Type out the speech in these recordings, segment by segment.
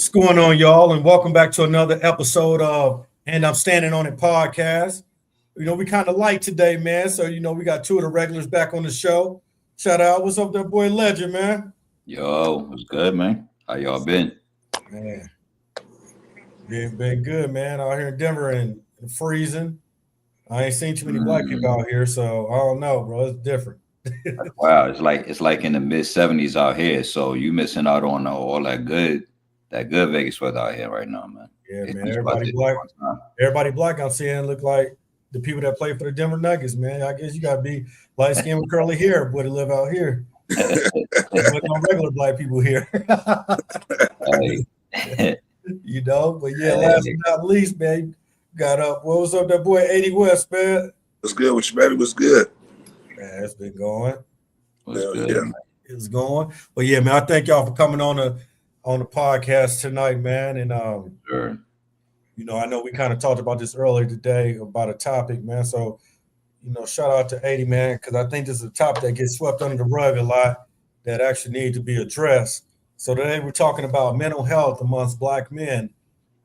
What's going on, y'all? And welcome back to another episode of And I'm Standing on It podcast. We kind of light today, man. So, we got two of the regulars back on the show. Shout out. What's up there, boy Legend, man? Yo, what's good, man? How y'all been? Man, been good, man. Out here in Denver and freezing. I ain't seen too many black people out here, so I don't know, bro. It's different. Wow, it's like in the mid 70s out here. So you missing out on all that good Vegas weather out here right now, man. Yeah, It's man. just about Everybody this black. one time. Everybody black I'm seeing look like the people that play for the Denver Nuggets, man. I guess you gotta be light skinned with curly hair, boy, to live out here. There's no regular black people here. Hey. But yeah, last but not least, man, got up. What was up, that boy 80 West, man? What's good with you, baby? What's good? Man, it's been going. What's Hell good, yeah. man? It's going. But yeah, man, I thank y'all for coming on the podcast tonight, man. And Sure. I know we kind of talked about this earlier today about a topic, man. So, shout out to 80, man, because I think this is a topic that gets swept under the rug a lot that actually need to be addressed. So today we're talking about mental health amongst black men,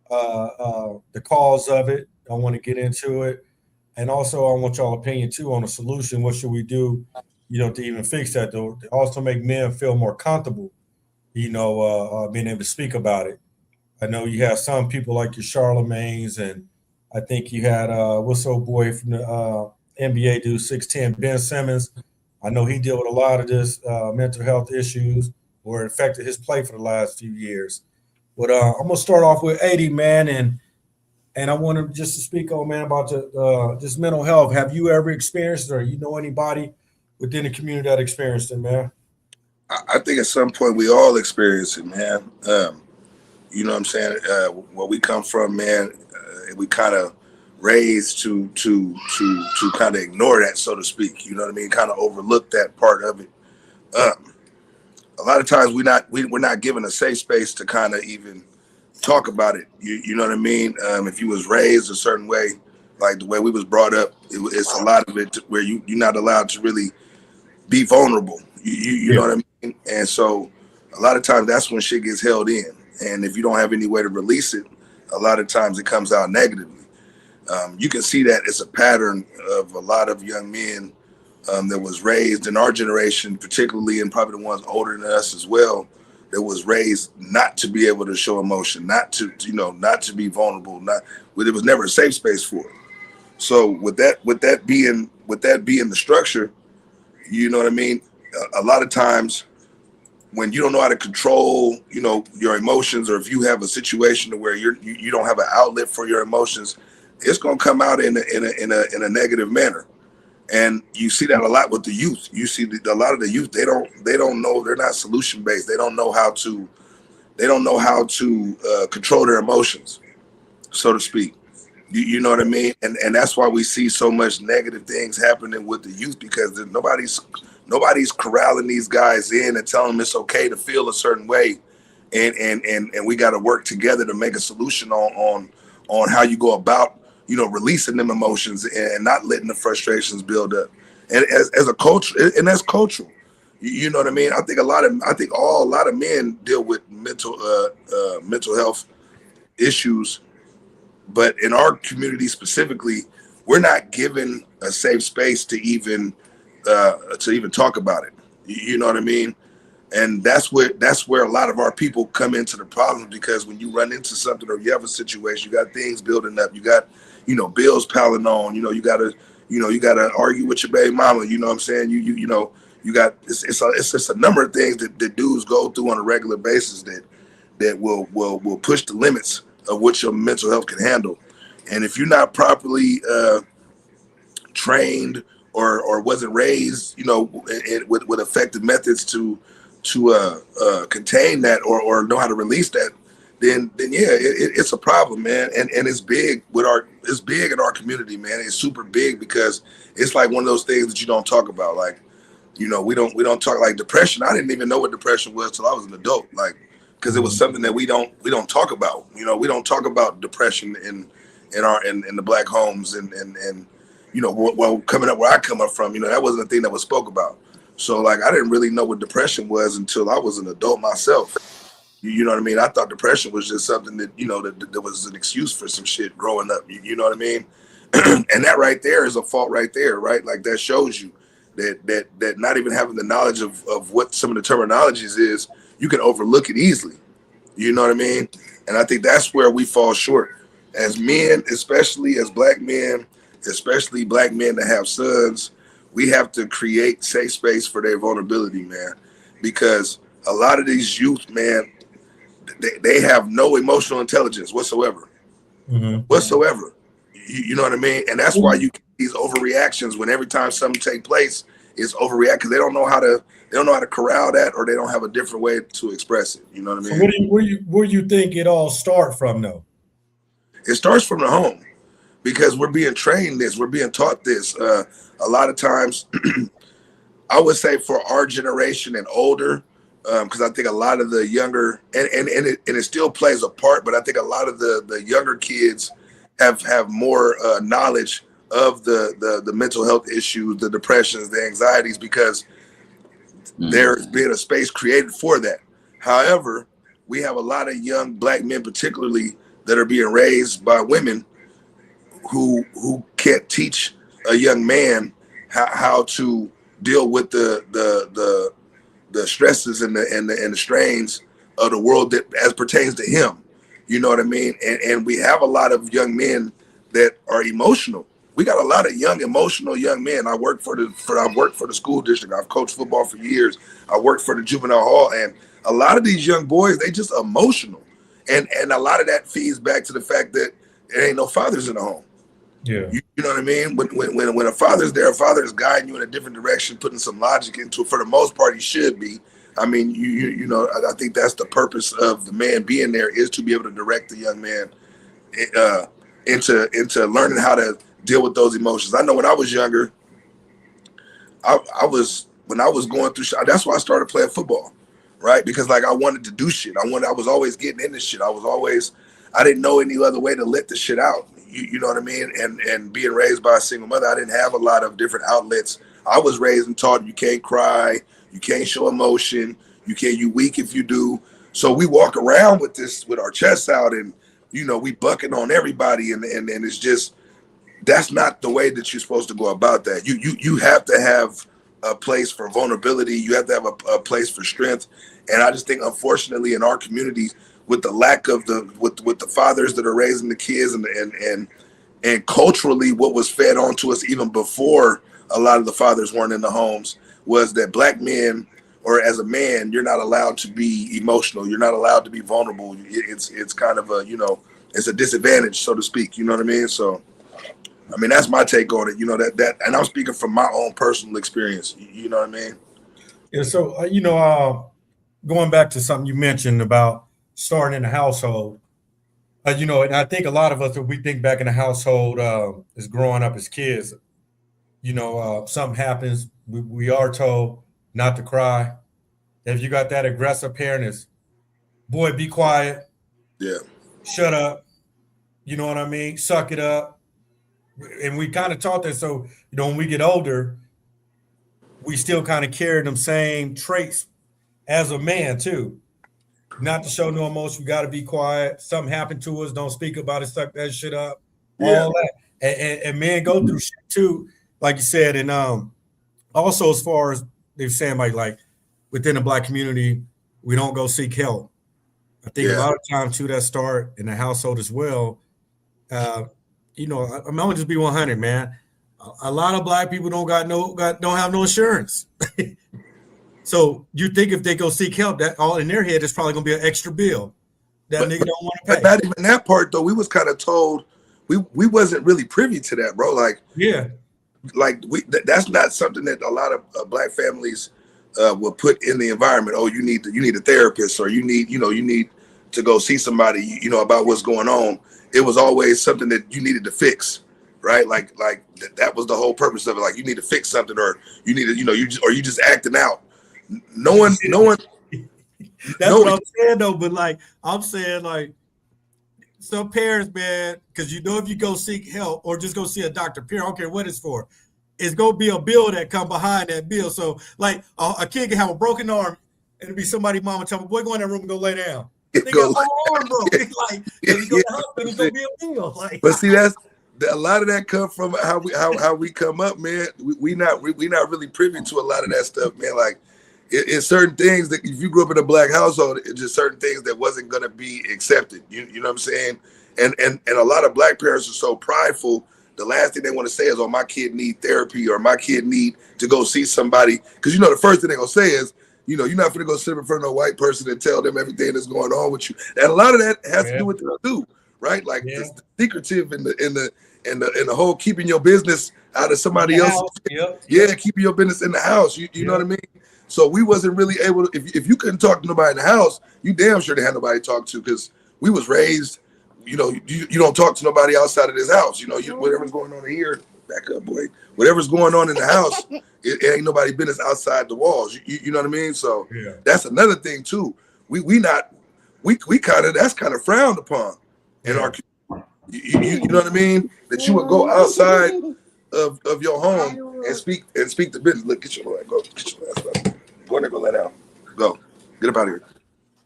the cause of it. I want to get into it. And also I want y'all opinion too on a solution. What should we do, to even fix that, though? To also make men feel more comfortable, being able to speak about it. I know you have some people like your Charlemagne's, and I think you had what's old boy from the NBA dude 6'10", Ben Simmons. I know he dealt with a lot of this mental health issues or it affected his play for the last few years. But I'm gonna start off with 80, man, and I wanted just to speak on, man, about this mental health. Have you ever experienced it, or anybody within the community that experienced it, man? I think at some point we all experience it, man. You know what I'm saying? Where we come from, man, we kind of raised to kind of ignore that, so to speak. You know what I mean? Kind of overlook that part of it. A lot of times we're not given a safe space to kind of even talk about it. You know what I mean? If you was raised a certain way, like the way we was brought up, it's a lot of it where you're not allowed to really be vulnerable. You know what I mean? And so a lot of times that's when shit gets held in. And if you don't have any way to release it, a lot of times it comes out negatively. You can see that it's a pattern of a lot of young men that was raised in our generation, particularly, and probably the ones older than us as well, that was raised not to be able to show emotion, not to be vulnerable. There was never a safe space for it. So with that being the structure, you know what I mean? A lot of times when you don't know how to control, your emotions, or if you have a situation where you don't have an outlet for your emotions, it's gonna come out in a negative manner. And you see that a lot with the youth. You see a lot of the youth, they don't know, they're not solution based. They don't know how to control their emotions, so to speak. You know what I mean? And that's why we see so much negative things happening with the youth, because nobody's corralling these guys in and telling them it's okay to feel a certain way, and we got to work together to make a solution on how you go about releasing them emotions and not letting the frustrations build up. And as a culture, and that's cultural. You know what I mean? I think a lot of men deal with mental health issues, but in our community specifically, we're not given a safe space to even talk about it. You know what I mean? And that's where a lot of our people come into the problem, because when you run into something or you have a situation, you got things building up, you got bills piling on, you gotta argue with your baby mama, you know what I'm saying? You got it's just a number of things that dudes go through on a regular basis that will push the limits of what your mental health can handle. And if you're not properly trained or wasn't raised, with effective methods to contain that or know how to release that, then yeah, it's a problem, man. And it's big in our community, man. It's super big because it's like one of those things that you don't talk about. Like, we don't talk, like depression. I didn't even know what depression was till I was an adult, like, because it was something that we don't talk about. We don't talk about depression in the black homes and well, coming up where I come up from, that wasn't a thing that was spoke about. So like, I didn't really know what depression was until I was an adult myself. You know what I mean? I thought depression was just something that, that was an excuse for some shit growing up. You know what I mean? And that right there is a fault right there, right? Like that shows you that not even having the knowledge of what some of the terminologies is, you can overlook it easily. You know what I mean? And I think that's where we fall short as men, especially as black men, especially black men that have sons. We have to create safe space for their vulnerability, man, because a lot of these youth, man, they have no emotional intelligence whatsoever. Whatsoever. You know what I mean? And that's why you get these overreactions when every time something take place, it's overreact because they don't know how to corral that, or they don't have a different way to express it. You know what I mean? So where you think it all start from though? It starts from the home, because we're being trained this, we're being taught this. A lot of times, I would say for our generation and older, because I think a lot of the younger and it still plays a part, but I think a lot of the younger kids have more knowledge of the mental health issues, the depressions, the anxieties, because there's been a space created for that. However, we have a lot of young black men, particularly, that are being raised by women who can't teach a young man how to deal with the stresses and the strains of the world that as pertains to him. You know what I mean? And we have a lot of young men that are emotional. We got a lot of emotional young men. I work for the school district. I've coached football for years. I worked for the juvenile hall, and a lot of these young boys, they just emotional. And a lot of that feeds back to the fact that there ain't no fathers in the home. Yeah. You know what I mean? When a father's there, a father is guiding you in a different direction, putting some logic into it. For the most part, he should be. I mean, you know, I think that's the purpose of the man being there, is to be able to direct the young man into learning how to deal with those emotions. I know when I was younger, when I was going through, that's why I started playing football, right? Because like I wanted to do shit. I was always getting into shit. I didn't know any other way to let the shit out. You know what I mean? And being raised by a single mother, I didn't have a lot of different outlets. I was raised and taught you can't cry, you can't show emotion, you weak if you do. So we walk around with our chests out, and you know, we bucking on everybody, and it's just, that's not the way that you're supposed to go about that. You have to have a place for vulnerability. You have to have a place for strength. And I just think, unfortunately, in our community, with the lack of with the fathers that are raising the kids, and culturally, what was fed onto us even before a lot of the fathers weren't in the homes, was that black men, or as a man, you're not allowed to be emotional. You're not allowed to be vulnerable. It's kind of a, you know, it's a disadvantage, so to speak. You know what I mean? So, I mean, that's my take on it. You know, that, and I'm speaking from my own personal experience. You know what I mean? Yeah. So, you know, going back to something you mentioned about starting in the household, you know, and I think a lot of us, if we think back in the household, is growing up as kids, you know, something happens, we are told not to cry. If you got that aggressive parent, is, boy, be quiet. Yeah. Shut up. You know what I mean? Suck it up. And we kind of taught that. So, you know, when we get older, we still kind of carry them same traits as a man too. Not to show no emotion. We got to be quiet. Something happened to us. Don't speak about it. Suck that shit up. Yeah. All that. And men go through shit too, like you said. And also, as far as they're saying, like within the black community, we don't go seek help. I think a lot of times too, that start in the household as well. You know, I'm gonna just be 100, man. A lot of black people don't have no insurance. So you think if they go seek help, that all in their head is probably gonna be an extra bill that nigga don't want to pay. But not even that part though. We was kind of told we wasn't really privy to that, bro. Like, yeah, like that's not something that a lot of black families will put in the environment. Oh, you need a therapist, or you need to go see somebody, you know, about what's going on. It was always something that you needed to fix, right? Like that was the whole purpose of it. Like, you need to fix something, or you need to, you know, you just acting out. No one. That's what I'm saying though. But like, I'm saying, like, some parents, man, because you know, if you go seek help or just go see a doctor, period, I don't care what it's for, it's gonna be a bill that come behind that bill. So like, a kid can have a broken arm and it'd be somebody mama telling me, boy, go in that room and go lay down. It They goes- got my arm broke. It's like, you go to the hospital, it's gonna be a meal. Like, But see, that's a lot of that come from how we come up, man. We not really privy to a lot of that stuff, man. Like it's certain things that if you grew up in a black household, it's just certain things that wasn't gonna be accepted. You know what I'm saying? And a lot of black parents are so prideful. The last thing they want to say is, "Oh, my kid need therapy," or "My kid need to go see somebody." Because the first thing they're gonna say is, you're not gonna go sit in front of a white person and tell them everything that's going on with you. And a lot of that has to do with the do, right? Like the secretive and the whole keeping your business out of somebody else. Yeah, keeping your business in the house. You know what I mean? So we wasn't really able to. If you couldn't talk to nobody in the house, you damn sure didn't have nobody to talk to, because we was raised. You don't talk to nobody outside of this house. Whatever's going on here, back up, boy. Whatever's going on in the house, it ain't nobody business outside the walls. You know what I mean? So that's another thing too. We kind of, that's kind of frowned upon in our community. You know what I mean? That you would go outside of your home and speak the business. Look, get your ass, go get your ass up. Go in there, go lay down. Go. Get up out of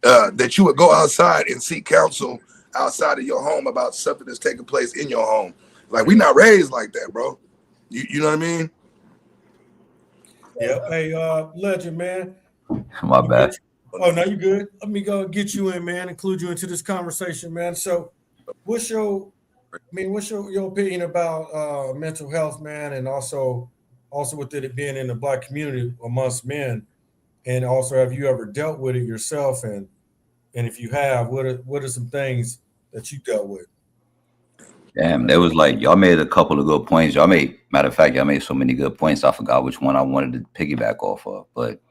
here. That you would go outside and seek counsel outside of your home about something that's taking place in your home. Like, we not raised like that, bro. You know what I mean? Yeah. Hey, Legend, man. My bad. Oh, no, you good. Let me go get you in, man, include you into this conversation, man. So what's your opinion about mental health, man, and also with it being in the black community amongst men? And also, have you ever dealt with it yourself? And if you have, what are some things that you dealt with? Damn, there was like, y'all made a couple of good points. Matter of fact, y'all made so many good points. I forgot which one I wanted to piggyback off of. But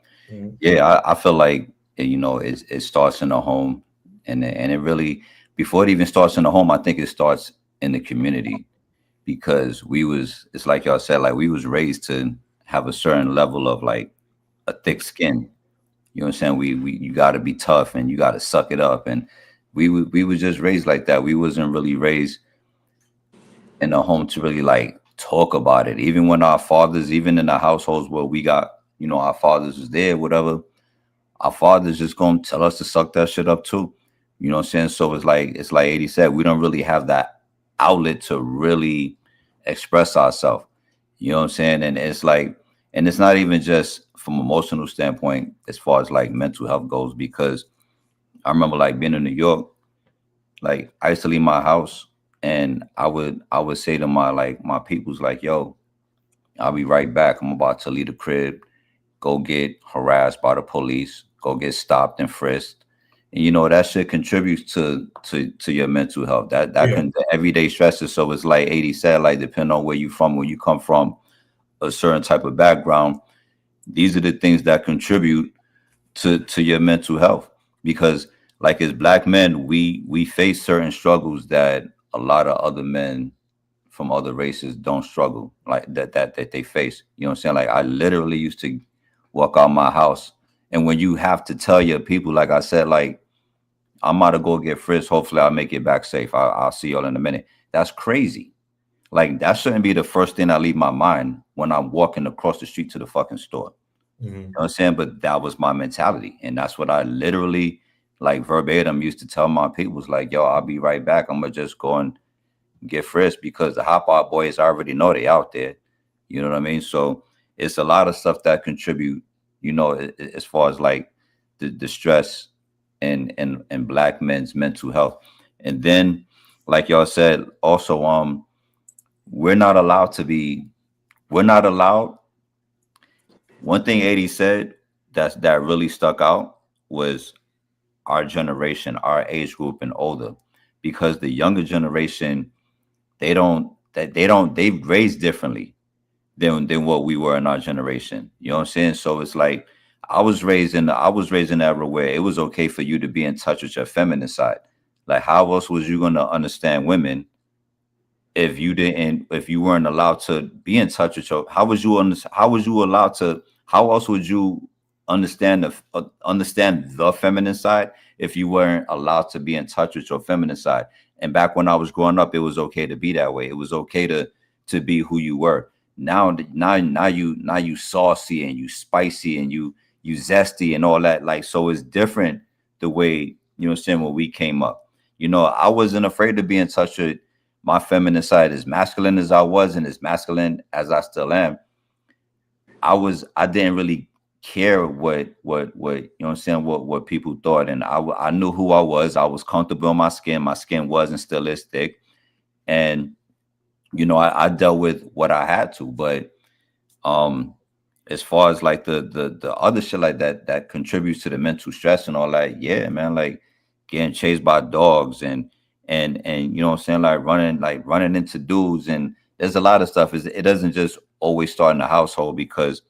yeah, I feel like, it starts in the home, and it really, before it even starts in the home, I think it starts in the community, because it's like y'all said, like we was raised to have a certain level of like a thick skin. You know what I'm saying? You got to be tough and you got to suck it up. And we were just raised like that. We wasn't really raised in the home to really like talk about it. Even when our fathers, even in the households where we got, our fathers was there, whatever, our fathers just gonna tell us to suck that shit up too. You know what I'm saying? So it's like 80 said, we don't really have that outlet to really express ourselves. You know what I'm saying? And it's like, and it's not even just from emotional standpoint as far as like mental health goes, because I remember like being in New York, like I used to leave my house and I would say to my peoples, like, yo, I'll be right back. I'm about to leave the crib, go get harassed by the police, go get stopped and frisked. And that shit contributes to your mental health. That can, the everyday stresses. So it's like 80 said, like depending on where you come from, a certain type of background, these are the things that contribute to your mental health. Because like as black men, we face certain struggles that a lot of other men from other races don't struggle like that they face. You know what I'm saying? Like I literally used to walk out my house, and when you have to tell your people, like I said, like I'm about to go get frisked, hopefully I'll make it back safe, I'll see y'all in a minute. That's crazy. Like that shouldn't be the first thing I leave my mind when I'm walking across the street to the fucking store. You know what I'm saying? But that was my mentality. And that's what I literally, like verbatim, used to tell my people, was like, yo, I'll be right back. I'm going to just go and get frisked, because the hop out boys already know they out there. You know what I mean? So it's a lot of stuff that contribute, as far as like the stress and black men's mental health. And then, like y'all said, also, we're not allowed. One thing 80 said that really stuck out was our generation, our age group and older, because the younger generation, they've raised differently than what we were in our generation. You know what I'm saying? So it's like I was raised in an era where it was okay for you to be in touch with your feminine side. Like how else was you going to understand women if you weren't allowed to be in touch with your, how else would you understand the feminine side if you weren't allowed to be in touch with your feminine side? And back when I was growing up, it was okay to be that way. It was okay to be who you were. Now you saucy and you spicy and you you zesty and all that. Like, so it's different the way, you know what I'm saying, when we came up. You know, I wasn't afraid to be in touch with my feminine side. As masculine as I was and as masculine as I still am, I didn't really care what you know what I'm saying, what people thought. And I knew who I was. I was comfortable in my skin. My skin was and still is thick. And, you know, I dealt with what I had to. But as far as like the other shit like that contributes to the mental stress and all that, yeah, man, like getting chased by dogs and you know what I'm saying, like running into dudes, and there's a lot of stuff. It doesn't just always start in the household, because,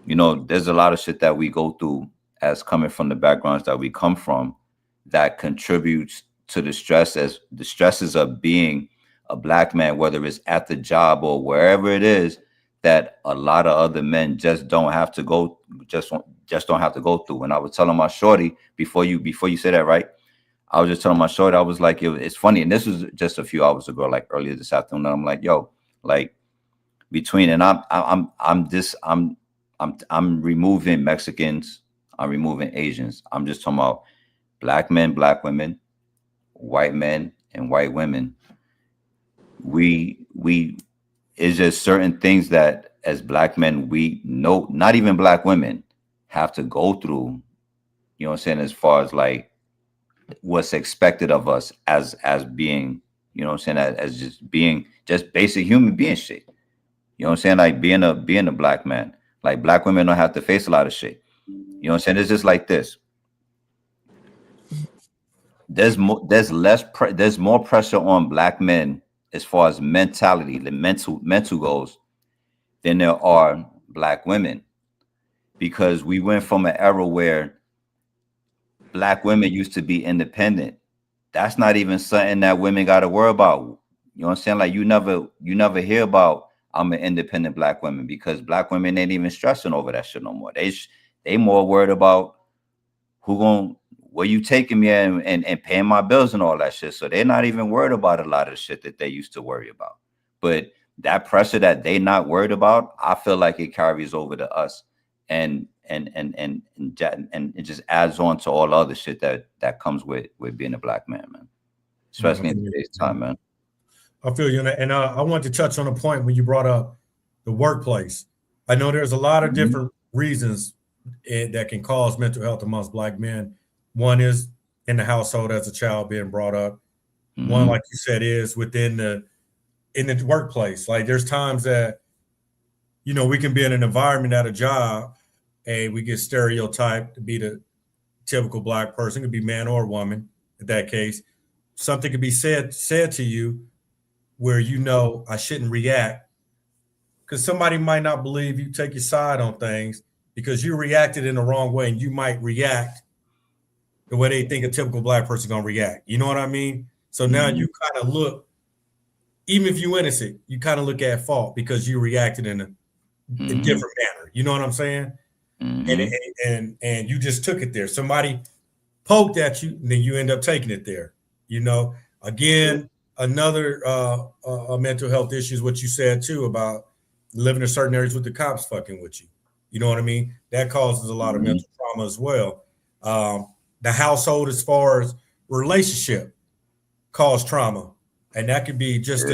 you know, there's a lot of shit that we go through as coming from the backgrounds that we come from that contributes to the stress, as the stresses of being a Black man, whether it's at the job or wherever it is, that a lot of other men just don't have to go through. And I was telling my shorty before you said that, right? I was just telling my shorty, I was like, it's funny, and this was just a few hours ago, like earlier this afternoon. I'm like, yo, like between, and I'm removing Mexicans, I'm removing Asians. I'm just talking about Black men, Black women, white men, and white women. We it's just certain things that as Black men, we know, not even Black women, have to go through, you know what I'm saying, as far as like what's expected of us as being, you know what I'm saying, as just being just basic human being shit. You know what I'm saying? Like being a Black man. Like Black women don't have to face a lot of shit. You know what I'm saying? It's just like this. There's more pressure on Black men as far as mentality, the mental goes, than there are Black women, because we went from an era where Black women used to be independent. That's not even something that women got to worry about. You know what I'm saying? Like you never hear about, I'm an independent Black woman, because Black women ain't even stressing over that shit no more. They more worried about where you taking me and paying my bills and all that shit. So they're not even worried about a lot of the shit that they used to worry about. But that pressure that they not worried about, I feel like it carries over to us, and it just adds on to all other shit that comes with being a Black man, man. Especially in today's time, man. I feel you, and I want to touch on a point when you brought up the workplace. I know there's a lot of different reasons that can cause mental health amongst Black men. One is in the household as a child being brought up. One, like you said, is in the workplace. Like there's times that, you know, we can be in an environment at a job and we get stereotyped to be the typical Black person, could be man or woman in that case. Something could be said to you where, you know, I shouldn't react, because somebody might not believe you, take your side on things because you reacted in the wrong way, and you might react the way they think a typical Black person gonna react. You know what I mean? So now you kind of look, even if you're innocent, you kind of look at fault because you reacted in a different manner. You know what I'm saying? And you just took it there. Somebody poked at you, and then you end up taking it there. You know, again, another mental health issue is what you said too about living in certain areas with the cops fucking with you. You know what I mean? That causes a lot of mental trauma as well. The household, as far as relationship, cause trauma, and that could be just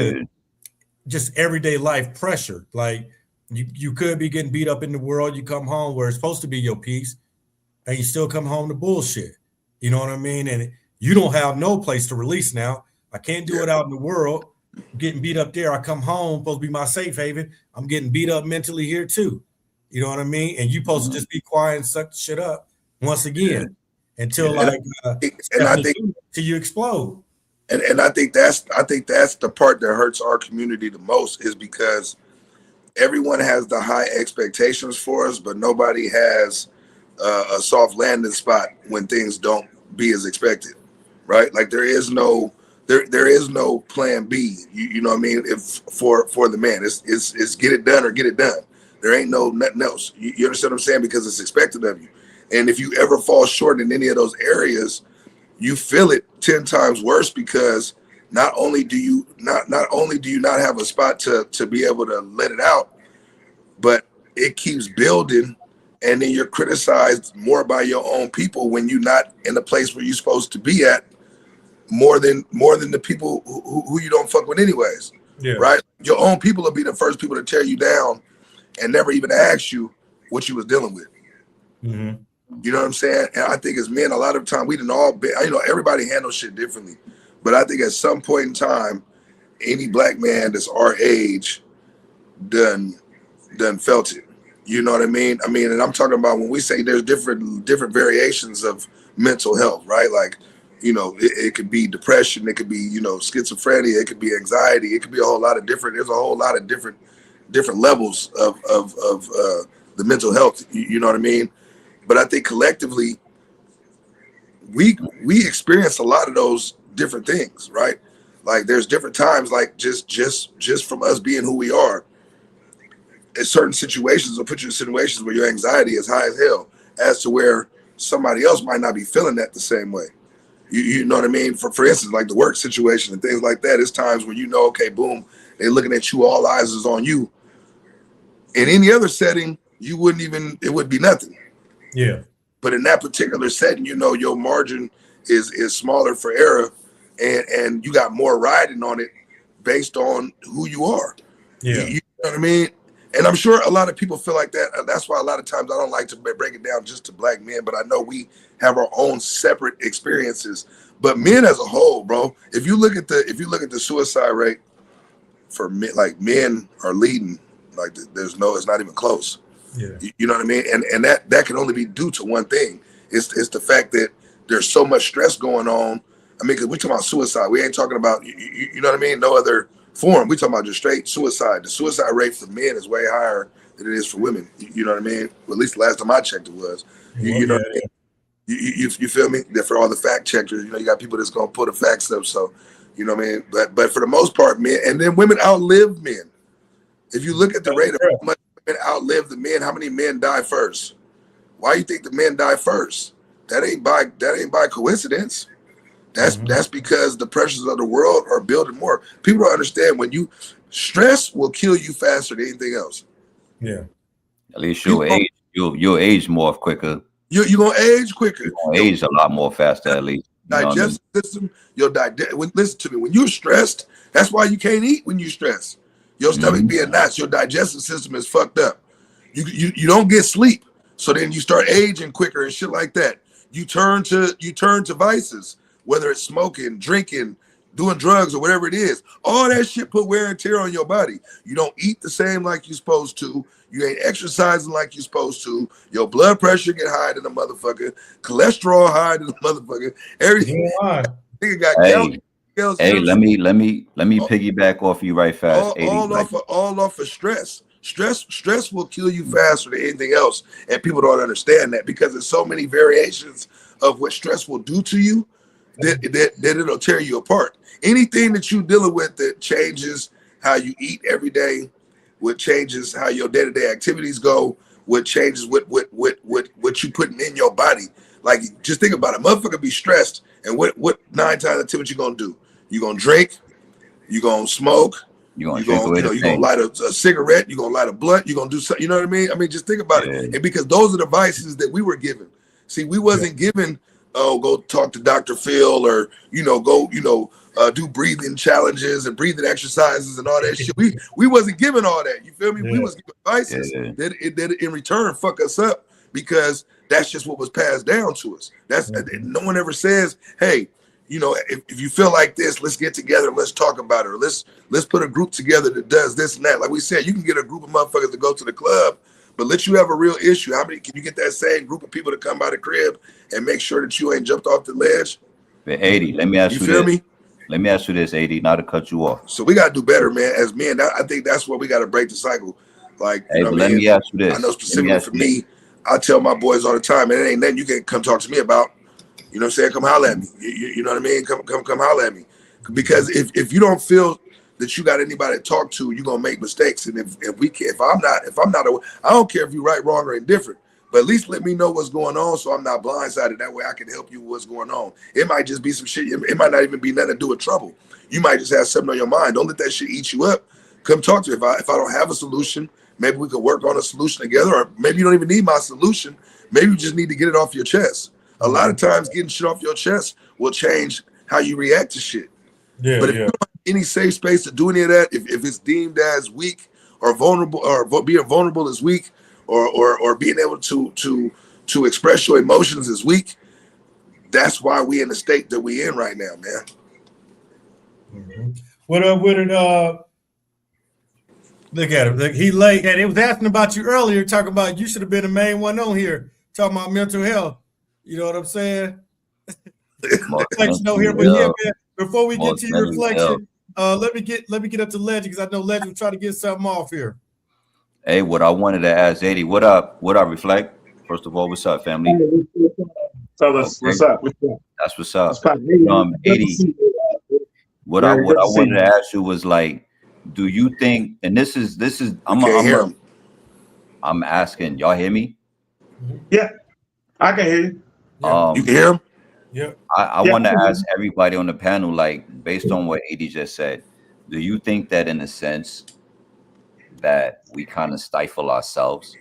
everyday life pressure. Like you could be getting beat up in the world. You come home where it's supposed to be your peace, and you still come home to bullshit. You know what I mean? And you don't have no place to release now. I can't do it out in the world. I'm getting beat up there. I come home, supposed to be my safe haven. I'm getting beat up mentally here too. You know what I mean? And you supposed to just be quiet and suck the shit up once again until I think till you explode. And I think that's the part that hurts our community the most, is because everyone has the high expectations for us, but nobody has a soft landing spot when things don't be as expected, right? Like there is no plan B. You know what I mean? If for the man, it's get it done or get it done. There ain't no nothing else. You understand what I'm saying? Because it's expected of you. And if you ever fall short in any of those areas, you feel it 10 times worse, because not only do you not have a spot to be able to let it out, but it keeps building, and then you're criticized more by your own people when you're not in the place where you're supposed to be at, more than the people who you don't fuck with anyways. Yeah. Right? Your own people will be the first people to tear you down and never even ask you what you was dealing with. Mm-hmm. You know what I'm saying? And I think as men, a lot of time we didn't all be, everybody handles shit differently. But I think at some point in time, any black man that's our age done felt it. You know what I mean? And I'm talking about when we say there's different variations of mental health, right? Like, it could be depression, it could be, schizophrenia, it could be anxiety, it could be a whole lot of different. There's a whole lot of different levels of the mental health. You know what I mean? But I think collectively, we experience a lot of those different things, right? Like there's different times, like just from us being who we are, in certain situations will put you in situations where your anxiety is high as hell, as to where somebody else might not be feeling that the same way. You know what I mean? For instance, like the work situation and things like that, it's times when okay, boom, they're looking at you, all eyes is on you. In any other setting, it would be nothing. Yeah. But in that particular setting, your margin is smaller for error, and you got more riding on it based on who you are. Yeah. You know what I mean? And I'm sure a lot of people feel like that. That's why a lot of times I don't like to break it down just to black men, but I know we have our own separate experiences. But men as a whole, bro, if you look at the suicide rate for men, like men are leading, like it's not even close. Yeah. You know what I mean? And that can only be due to one thing. It's the fact that there's so much stress going on. I mean, because we're talking about suicide. We ain't talking about, you know what I mean? No other form. We're talking about just straight suicide. The suicide rate for men is way higher than it is for women. You know what I mean? Well, at least the last time I checked it was. You know what I mean? You feel me? That for all the fact checkers, you got people that's going to pull the facts up. So, you know what I mean? But for the most part, men, and then women outlive men. If you look at the rate of how much women outlive the men, how many men die first? Why you think the men die first? That ain't by coincidence. That's because the pressures of the world are building more. People don't understand stress will kill you faster than anything else. Yeah. At least you'll age more quicker. You're gonna age quicker. You're gonna age a lot more faster, at least. Digestive system, listen to me. When you're stressed, that's why you can't eat when you're stressed. Your stomach being nuts, your digestive system is fucked up. You don't get sleep, so then you start aging quicker and shit like that. You turn to vices, whether it's smoking, drinking, doing drugs, or whatever it is. All that shit put wear and tear on your body. You don't eat the same like you're supposed to. You ain't exercising like you're supposed to. Your blood pressure get high than a motherfucker. Cholesterol high than a motherfucker. Everything. Nigga got Hey, let me piggyback off you right fast. All off of stress. Stress will kill you faster than anything else, and people don't understand that because there's so many variations of what stress will do to you that it'll tear you apart. Anything that you're dealing with that changes how you eat every day, what changes how your day-to-day activities go, what changes what you putting in your body. Like, just think about it. Motherfucker be stressed, and what 9 times out of 10 what you gonna do? You gonna drink, you gonna smoke, you gonna light a cigarette, you gonna light a blunt, you gonna do something. You know what I mean? I mean, just think about it. And because those are the vices that we were given. See, we wasn't given, go talk to Dr. Phil, or go do breathing challenges and breathing exercises and all that shit. We wasn't given all that. You feel me? We was given vices that in return fuck us up, because that's just what was passed down to us. That's no one ever says, hey, if you feel like this, let's get together, let's talk about it, or let's put a group together that does this and that. Like we said, you can get a group of motherfuckers to go to the club, but let you have a real issue. How many can you get that same group of people to come by the crib and make sure that you ain't jumped off the ledge? But 80, let me ask you this. You feel me? Let me ask you this, 80, not to cut you off. So we got to do better, man. As men, I think that's where we got to break the cycle. Like, hey, let me ask you this. I know specifically for me, I tell my boys all the time, and it ain't nothing you can come talk to me about. You know what I'm saying? Come holler at me. You know what I mean? Come holler at me. Because if you don't feel that you got anybody to talk to, you're gonna make mistakes. And if I'm not, I don't care if you're right, wrong, or indifferent, but at least let me know what's going on, so I'm not blindsided. That way I can help you with what's going on. It might just be some shit. It might not even be nothing to do with trouble. You might just have something on your mind. Don't let that shit eat you up. Come talk to me. If I don't have a solution, maybe we could work on a solution together, or maybe you don't even need my solution. Maybe you just need to get it off your chest. A lot of times getting shit off your chest will change how you react to shit. Yeah, but if you don't have any safe space to do any of that, if it's deemed as weak or vulnerable, or being vulnerable is weak, or being able to express your emotions is weak, that's why we in the state that we in right now, man. Mm-hmm. What up with it? Look at him. Look, he late. And it was asking about you earlier, talking about you should have been the main one on here, talking about mental health. You know what I'm saying? Reflection over here, but yeah, man. Before we get to your reflection, let me get up to Legend, because I know Legend was trying to get something off here. Hey, what I wanted to ask Eddie, what up? What up, Reflect? First of all, what's up, family? Fellas, Okay. what's up? That's what's up. Eddie, what I wanted to ask you was, like, do you think, and this is I'm asking, y'all hear me? Yeah, I can hear you. You can hear him? Yeah. I want to ask everybody on the panel, like, based on what Eddie just said, do you think that in a sense that we kind of stifle ourselves?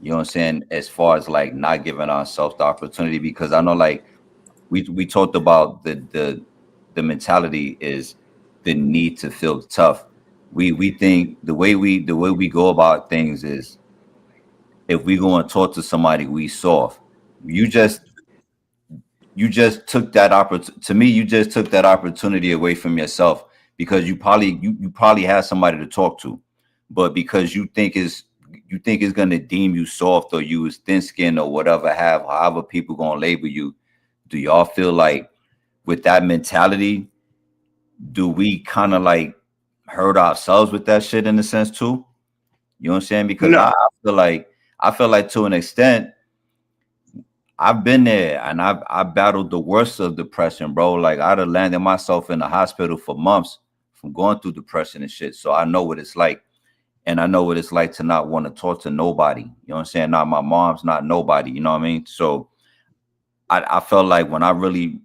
You know what I'm saying? As far as like not giving ourselves the opportunity, because I know, like, we talked about the mentality is the need to feel tough. We think the way we go about things is, if we go and talk to somebody, we soft. You just took that opportunity. To me, you just took that opportunity away from yourself, because you probably had somebody to talk to, but because you think it's going to deem you soft, or you was thin-skinned, or whatever, however people going to label you. Do y'all feel like with that mentality, do we kind of like hurt ourselves with that shit in a sense too? You know what I'm saying? Because no. I feel like to an extent, I've been there, and I battled the worst of depression, bro. Like, I'd have landed myself in the hospital for months from going through depression and shit. So I know what it's like. And I know what it's like to not want to talk to nobody. You know what I'm saying? Not my mom's, not nobody. You know what I mean? So I felt like when I really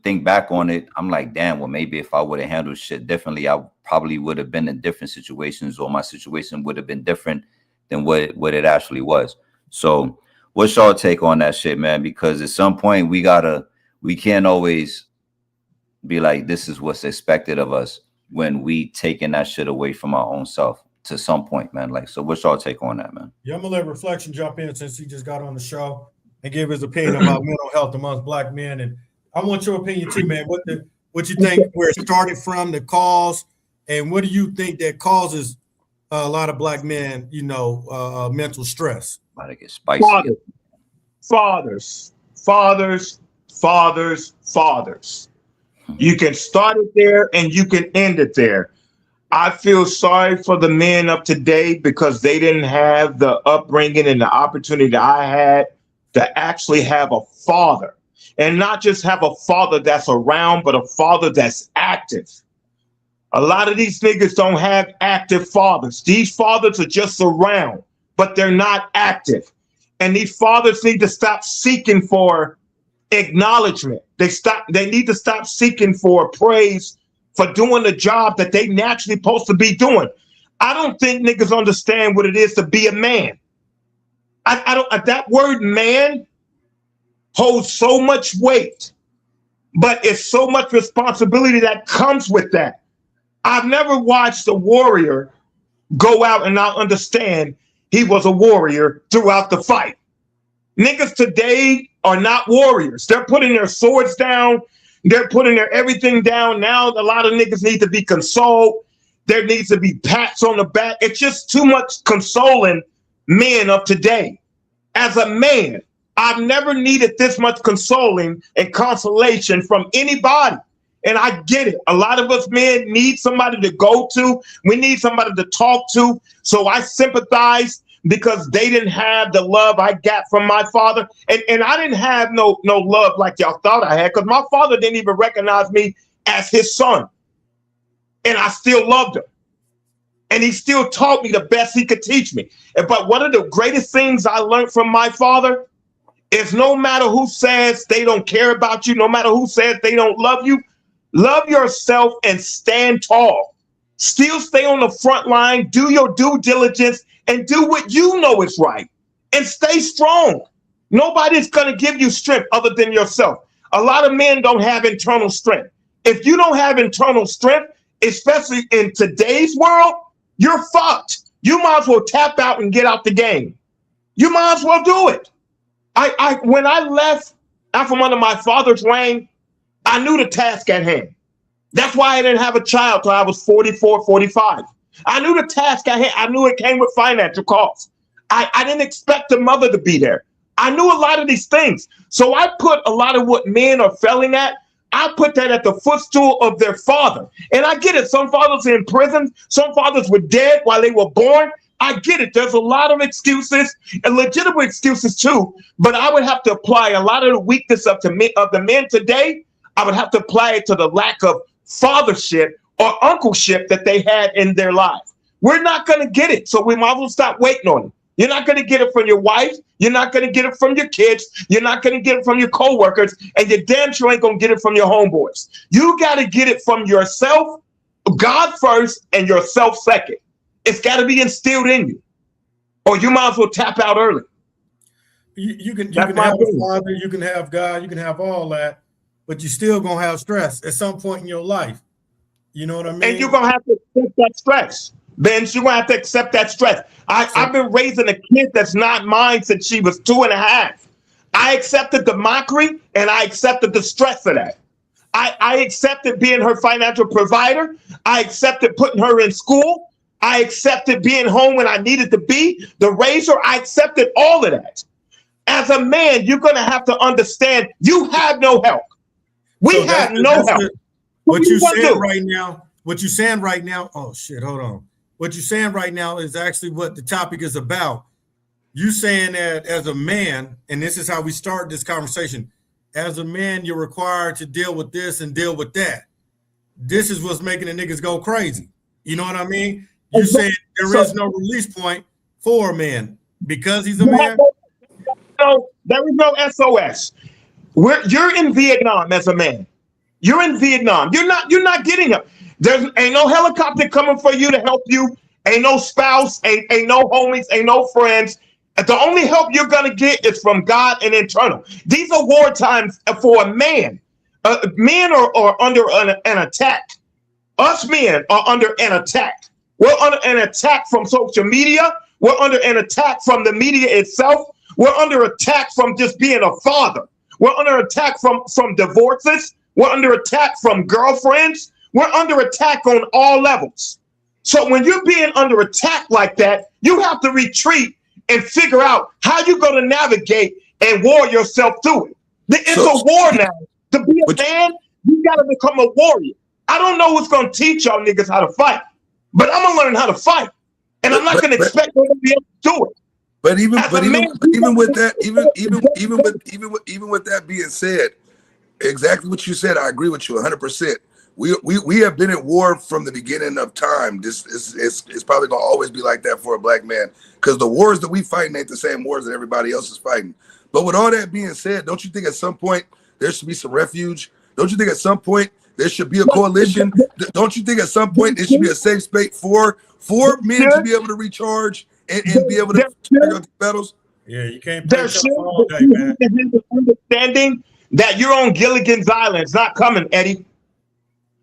think back on it, I'm like, damn, well, maybe if I would have handled shit differently, I probably would have been in different situations, or my situation would have been different than what it actually was. So what's y'all take on that shit, man? Because at some point we can't always be like, this is what's expected of us, when we taking that shit away from our own self to some point, man. Like, so what's y'all take on that, man? Yeah, I'm gonna let Reflection jump in, since he just got on the show, and give his opinion about mental health amongst Black men. And I want your opinion too, man. What you think where it started from, the cause, and what do you think that causes a lot of Black men, mental stress? About to get spicy. Fathers. You can start it there and you can end it there. I feel sorry for the men of today, because they didn't have the upbringing and the opportunity that I had to actually have a father, and not just have a father that's around, but a father that's active. A lot of these niggas don't have active fathers. These fathers are just around, but they're not active. And these fathers need to stop seeking for acknowledgement. They need to stop seeking for praise for doing the job that they naturally supposed to be doing. I don't think niggas understand what it is to be a man. I don't. That word man holds so much weight, but it's so much responsibility that comes with that. I've never watched a warrior go out and not understand he was a warrior throughout the fight. Niggas today are not warriors. They're putting their swords down. They're putting their everything down. Now a lot of niggas need to be consoled. There needs to be pats on the back. It's just too much consoling men of today. As a man, I've never needed this much consoling and consolation from anybody. And I get it. A lot of us men need somebody to go to. We need somebody to talk to. So I sympathize, because they didn't have the love I got from my father. And I didn't have no love like y'all thought I had, because my father didn't even recognize me as his son. And I still loved him. And he still taught me the best he could teach me. But one of the greatest things I learned from my father is, no matter who says they don't care about you, no matter who says they don't love you, love yourself and stand tall. Still stay on the front line, do your due diligence, and do what you know is right and stay strong. Nobody's going to give you strength other than yourself. A lot of men don't have internal strength. If you don't have internal strength, especially in today's world, you're fucked. You might as well tap out and get out the game. You might as well do it. When I left out from under my father's reign, I knew the task at hand. That's why I didn't have a child till I was 44, 45. I knew the task at hand. I knew it came with financial costs. I didn't expect the mother to be there. I knew a lot of these things. So I put a lot of what men are failing at, I put that at the footstool of their father. And I get it. Some fathers are in prison. Some fathers were dead while they were born. I get it. There's a lot of excuses and legitimate excuses too. But I would have to apply a lot of the weakness of the men today. I would have to apply it to the lack of fathership or uncleship that they had in their life. We're not going to get it. So we might as well stop waiting on it. You're not going to get it from your wife. You're not going to get it from your kids. You're not going to get it from your coworkers. And you damn sure ain't going to get it from your homeboys. You got to get it from yourself, God first, and yourself second. It's got to be instilled in you. Or you might as well tap out early. You can have a father, you can have God, you can have all that, but you're still going to have stress at some point in your life. You know what I mean? And you're going to have to accept that stress. Benz, you're going to have to accept that stress. I've been raising a kid that's not mine since she was 2.5. I accepted the mockery and I accepted the stress of that. I accepted being her financial provider. I accepted putting her in school. I accepted being home when I needed to be, the raiser. I accepted all of that. As a man, you're going to have to understand you have no help. We have no help. What you're saying right now, oh shit, hold on. What you're saying right now is actually what the topic is about. You saying that as a man, and this is how we start this conversation, as a man, you're required to deal with this and deal with that. This is what's making the niggas go crazy. You know what I mean? You saying there is no release point for a man because he's a man? No, there is no SOS. You're in Vietnam as a man. You're in Vietnam. You're not getting help. Ain't no helicopter coming for you to help you. Ain't no spouse, ain't no homies, ain't no friends. The only help you're gonna get is from God and internal. These are war times for a man. Men are under an attack. Us men are under an attack. We're under an attack from social media. We're under an attack from the media itself. We're under attack from just being a father. We're under attack from divorces. We're under attack from girlfriends. We're under attack on all levels. So when you're being under attack like that, you have to retreat and figure out how you're going to navigate and war yourself through it. It's a war now. To be a man, you got to become a warrior. I don't know what's going to teach y'all niggas how to fight, but I'm going to learn how to fight. And I'm not going to expect nobody else to do it. But even with that being said, exactly what you said, I agree with you 100%. We have been at war from the beginning of time. This is probably gonna always be like that for a black man, because the wars that we fighting ain't the same wars that everybody else is fighting. But with all that being said, don't you think at some point there should be some refuge? Don't you think at some point there should be a coalition? Don't you think at some point there should be a safe space for men to be able to recharge and be able to take out the battles? Yeah, you can't. There should be understanding that you're on Gilligan's Island. It's not coming, Eddie.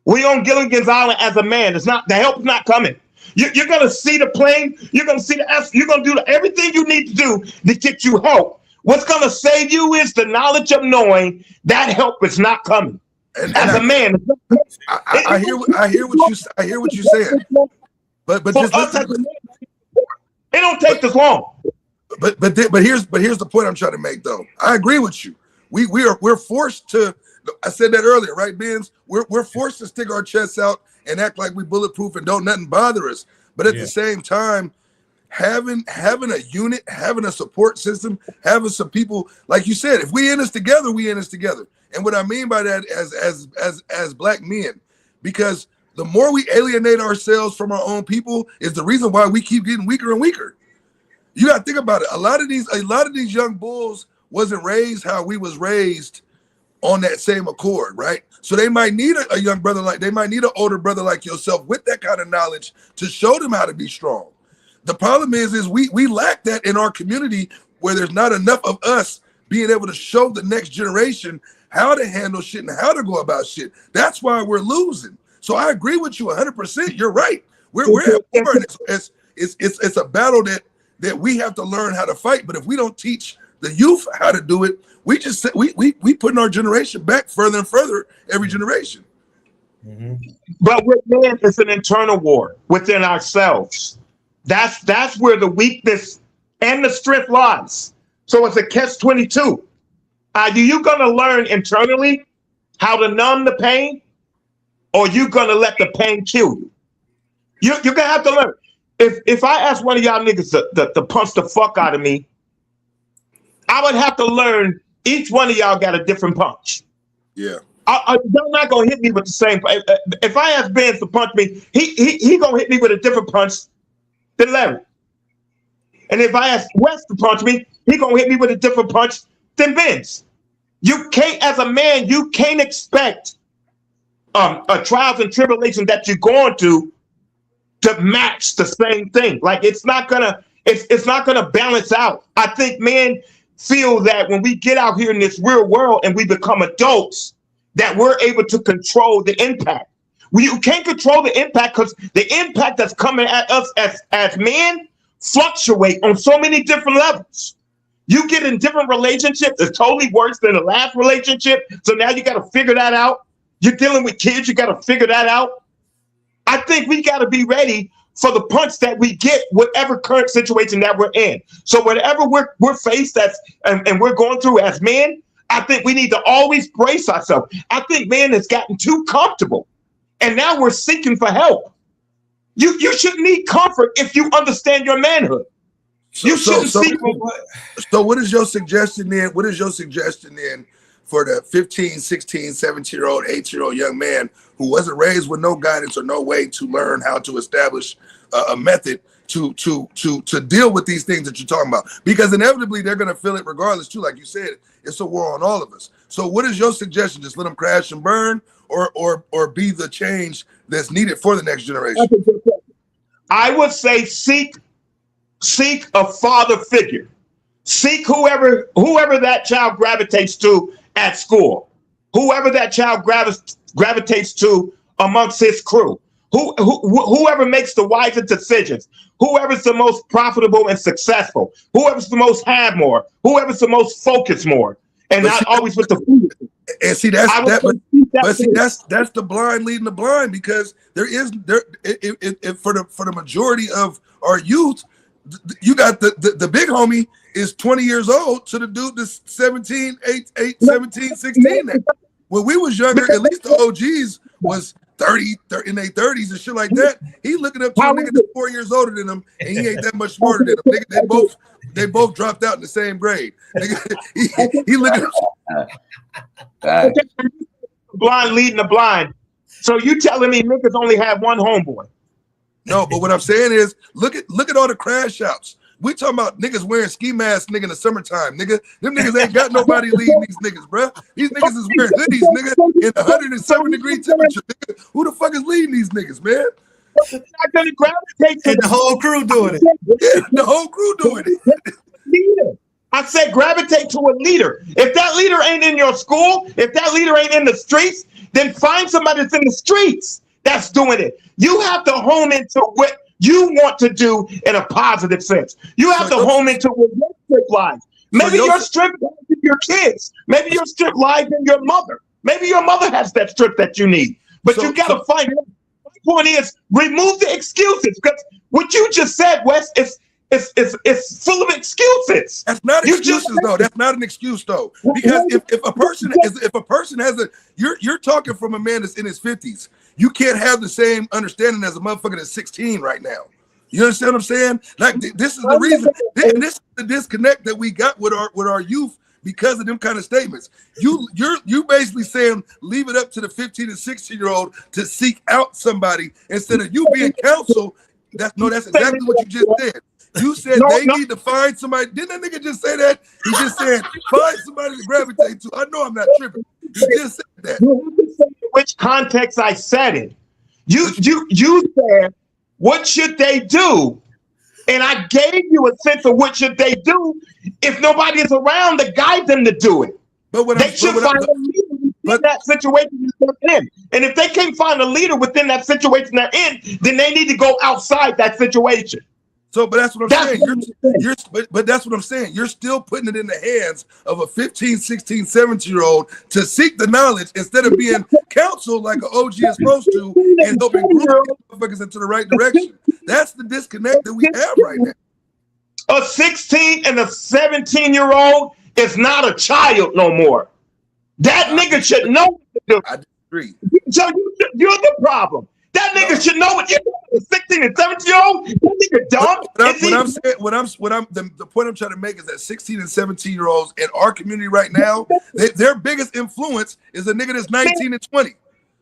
We on Gilligan's Island as a man. It's not, the help's not coming. You're gonna see the plane. You're gonna see you're gonna do everything you need to do to get you help. What's gonna save you is the knowledge of knowing that help is not coming. As a man, I hear what you said. But just listen, it don't take this long. But here's the point I'm trying to make though. I agree with you. We're forced to. I said that earlier, right, Benz? We're forced to stick our chests out and act like we bulletproof and don't nothing bother us. But at the same time, having a unit, having a support system, having some people, like you said, if we in this together, we in this together. And what I mean by that as black men, because the more we alienate ourselves from our own people is the reason why we keep getting weaker and weaker. You gotta think about it. A lot of these young bulls wasn't raised how we was raised on that same accord, right? So they might need a young brother they might need an older brother like yourself with that kind of knowledge to show them how to be strong. The problem is we lack that in our community, where there's not enough of us being able to show the next generation how to handle shit and how to go about shit. That's why we're losing. So I agree with you 100%. You're right. We're at war, and it's a battle that we have to learn how to fight. But if we don't teach the youth how to do it, we putting our generation back further and further every generation. Mm-hmm. But with man, it's an internal war within ourselves. That's where the weakness and the strength lies. So it's a catch-22. Are you going to learn internally how to numb the pain, or you going to let the pain kill you? You're going to have to learn. If I ask one of y'all niggas to punch the fuck out of me, I would have to learn each one of y'all got a different punch. Yeah. They're not going to hit me with the same. If I ask Benz to punch me, he going to hit me with a different punch than Larry. And if I ask Wes to punch me, he going to hit me with a different punch than Benz. You can't, as a man, you can't expect a trials and tribulations that you're going to match the same thing. Like it's not gonna balance out. I think men feel that when we get out here in this real world and we become adults, that we're able to control the impact. You can't control the impact because the impact that's coming at us as men fluctuate on so many different levels. You get in different relationships, it's totally worse than the last relationship. So now you got to figure that out. You're dealing with kids, you got to figure that out. I think we got to be ready for the punch that we get, whatever current situation that we're in. So whatever we're faced and we're going through as men, I think we need to always brace ourselves. I think man has gotten too comfortable, and now we're seeking for help. You shouldn't need comfort if you understand your manhood. You shouldn't seek. So what is your suggestion then? What is your suggestion then for the 15, 16, 17-year-old, 18-year-old young man who wasn't raised with no guidance or no way to learn how to establish a method to deal with these things that you're talking about? Because inevitably they're going to feel it regardless too. Like you said, it's a war on all of us. So what is your suggestion? Just let them crash and burn, or be the change that's needed for the next generation? I would say seek a father figure. Seek whoever that child gravitates to at school, whoever that child gravitates to amongst his crew, whoever makes the wisest decisions, whoever's the most profitable and successful, whoever's the most have more, whoever's the most focused more, and not always with the food. And see, that's the blind leading the blind, because for the majority of our youth, you got the big homie is 20 years old to the dude that's 17, 16 now. When we was younger, at least the OGs was 30 in their 30s and shit like that. He looking up to a nigga that's 4 years older than him, and he ain't that much smarter than him. Nigga, they both dropped out in the same grade. Nigga, he looking up. Blind leading the blind. So you telling me niggas only have one homeboy? No, but what I'm saying is, look at all the crash outs. We talking about niggas wearing ski masks, nigga, in the summertime, nigga. Them niggas ain't got nobody leading these niggas, bruh. These niggas is wearing hoodies, nigga, in 107-degree temperature, nigga. Who the fuck is leading these niggas, man? And the whole crew doing it. Yeah, the whole crew doing it. Leader. I said gravitate to a leader. If that leader ain't in your school, if that leader ain't in the streets, then find somebody that's in the streets that's doing it. You have to home into what you want to do in a positive sense. You have to home into what your strip lies. Maybe your strip lies in your kids. Maybe your strip lies in your mother. Maybe your mother has that strip that you need. But you got to find it. My point is, remove the excuses, because what you just said, Wes, it's full of excuses. That's not excuses, though. That's not an excuse, though. Because if a person has you're talking from a man that's in his 50s. You can't have the same understanding as a motherfucker that's 16 right now. You understand what I'm saying? Like this is the reason, and this is the disconnect that we got with our youth because of them kind of statements. You basically saying leave it up to the 15 and 16-year-old to seek out somebody instead of you being counsel. That's exactly what you just said. You said they need to find somebody. Didn't that nigga just say that? He just said find somebody to gravitate to. I know I'm not tripping. You just said that. Which context I said it. You said, what should they do And I gave you a sense of what should they do if nobody is around to guide them to do it. But what They I'm, should but what find I'm, a leader within but- that situation they're in. And if they can't find a leader within that situation they're in, then they need to go outside that situation. so, but that's what I'm That's saying. what I'm saying. But that's what I'm saying. You're still putting it in the hands of a 15, 16, 17-year-old to seek the knowledge instead of being counseled like an OG is supposed to and helping group motherfuckers into the right direction. That's the disconnect that we have right now. A 16 and a 17-year-old is not a child no more. That nigga should know what to do. I disagree. So you're the problem. That nigga should know what you're doing. A 16 and 17-year-old, that nigga dumb. The point I'm trying to make is that 16 and 17-year-olds in our community right now, their biggest influence is a nigga that's 19 and 20.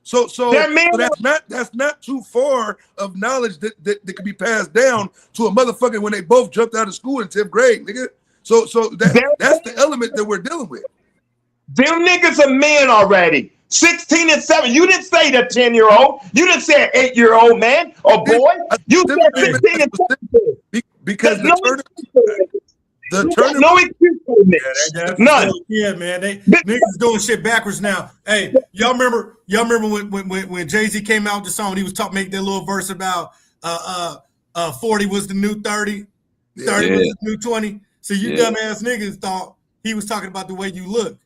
So that's not too far of knowledge that could be passed down to a motherfucker when they both jumped out of school in 10th grade, nigga. So that's the element that we're dealing with. Them niggas are men already. 16 and 7. You didn't say the 10-year-old. You didn't say an 8-year-old man or boy. You said 16 and 17. Because no excuse for this. None. Yeah, man. Niggas doing shit backwards now. Hey, y'all remember when Jay-Z came out with the song, he was make that little verse about 40 was the new 30, 30 was the new 20. So you dumbass niggas thought he was talking about the way you look.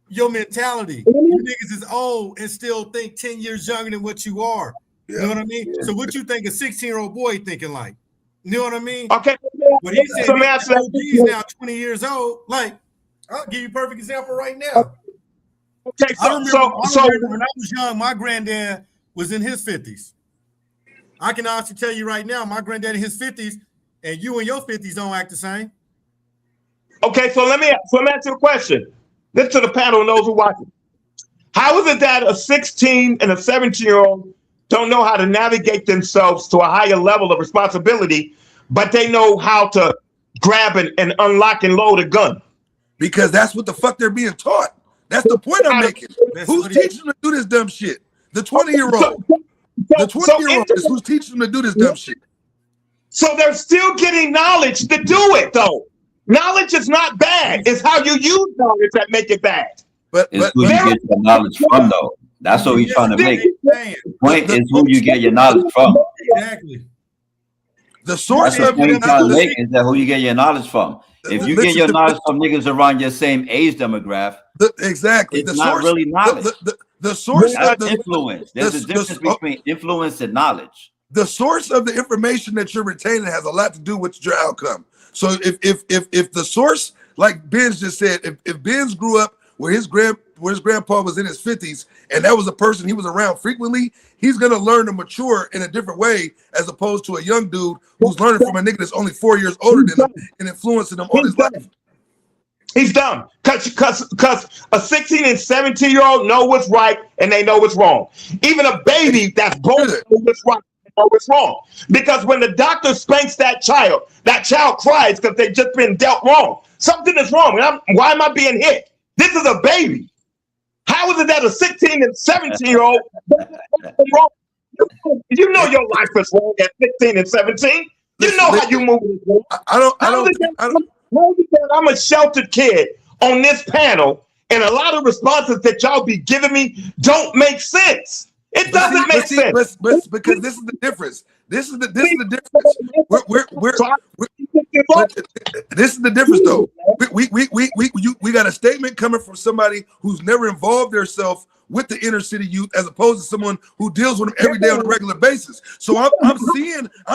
Your mentality. You niggas is old and still think 10 years younger than what you are. You know what I mean? So what you think a 16-year-old boy thinking like? You know what I mean? Okay. When he said he's now 20 years old, like, I'll give you a perfect example right now. Okay, I remember when I was young, my granddad was in his 50s. I can honestly tell you right now, my granddad in his 50s, and you in your 50s don't act the same. Okay, so let me ask you a question. This to the panel knows who watching. How is it that a 16 and a 17-year-old don't know how to navigate themselves to a higher level of responsibility, but they know how to grab and unlock and load a gun? Because that's what the fuck they're being taught. That's the point I'm making. Who's teaching them to do this dumb shit? The 20-year-old. The 20-year-old is who's teaching them to do this dumb shit. So they're still getting knowledge to do it, though. Knowledge is not bad. It's how you use knowledge that make it bad. But It's who you get your knowledge from, though. That's what he's trying to make. The point is who you get your knowledge from. Exactly. the source That's of the it point he's trying to make, is that who you get your knowledge from. If you get your knowledge from niggas around your same age demographic, exactly. it's The not source, really knowledge. the source That's of the influence. There's a difference between influence and knowledge. the source of the information that you're retaining has a lot to do with your outcome. So if the source, like Ben's just said, if Ben's grew up where his grandpa was in his 50s and that was a person he was around frequently, he's gonna learn to mature in a different way as opposed to a young dude who's learning from a nigga that's only 4 years older than him and influencing him all his life. He's dumb because a 16 and 17-year-old know what's right and they know what's wrong. Even a baby that's born knows what's right and knows what's wrong. Because when the doctor spanks that child cries because they've just been dealt wrong. Something is wrong. Why am I being hit? This is a baby. How is it that a 16 and 17-year-old wrong? You know your life is wrong at 16 and 17. You know how you move. I'm a sheltered kid on this panel, and a lot of responses that y'all be giving me don't make sense. It doesn't make sense. But because this is the difference. This is the difference. This is the difference, though. We got a statement coming from somebody who's never involved themselves with the inner city youth, as opposed to someone who deals with them every day on a regular basis. So I'm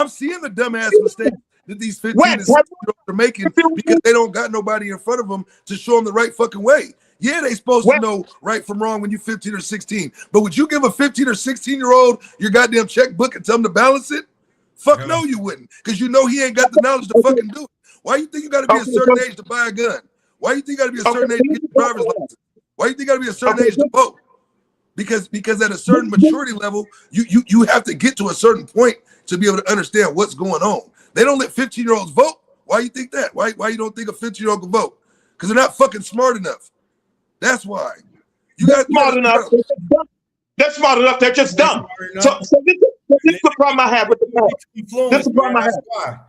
seeing the dumbass mistakes that these 15 and 16-year-olds are making because they don't got nobody in front of them to show them the right fucking way. Yeah, they supposed to know right from wrong when you're 15 or 16. But would you give a 15 or 16-year-old your goddamn checkbook and tell him to balance it? Fuck no, you wouldn't. Because you know he ain't got the knowledge to fucking do it. Why you think you got to be a certain age to buy a gun? Why you think you got to be a certain age to get your driver's license? Why you think you got to be a certain age to vote? Because at a certain maturity level, you have to get to a certain point to be able to understand what's going on. They don't let 15-year-olds vote. Why you think that? Why you don't think a 15-year-old can vote? Because they're not fucking smart enough. That's why. They're smart enough. They're just dumb. So this is the problem I have with the panel. This is the problem I have.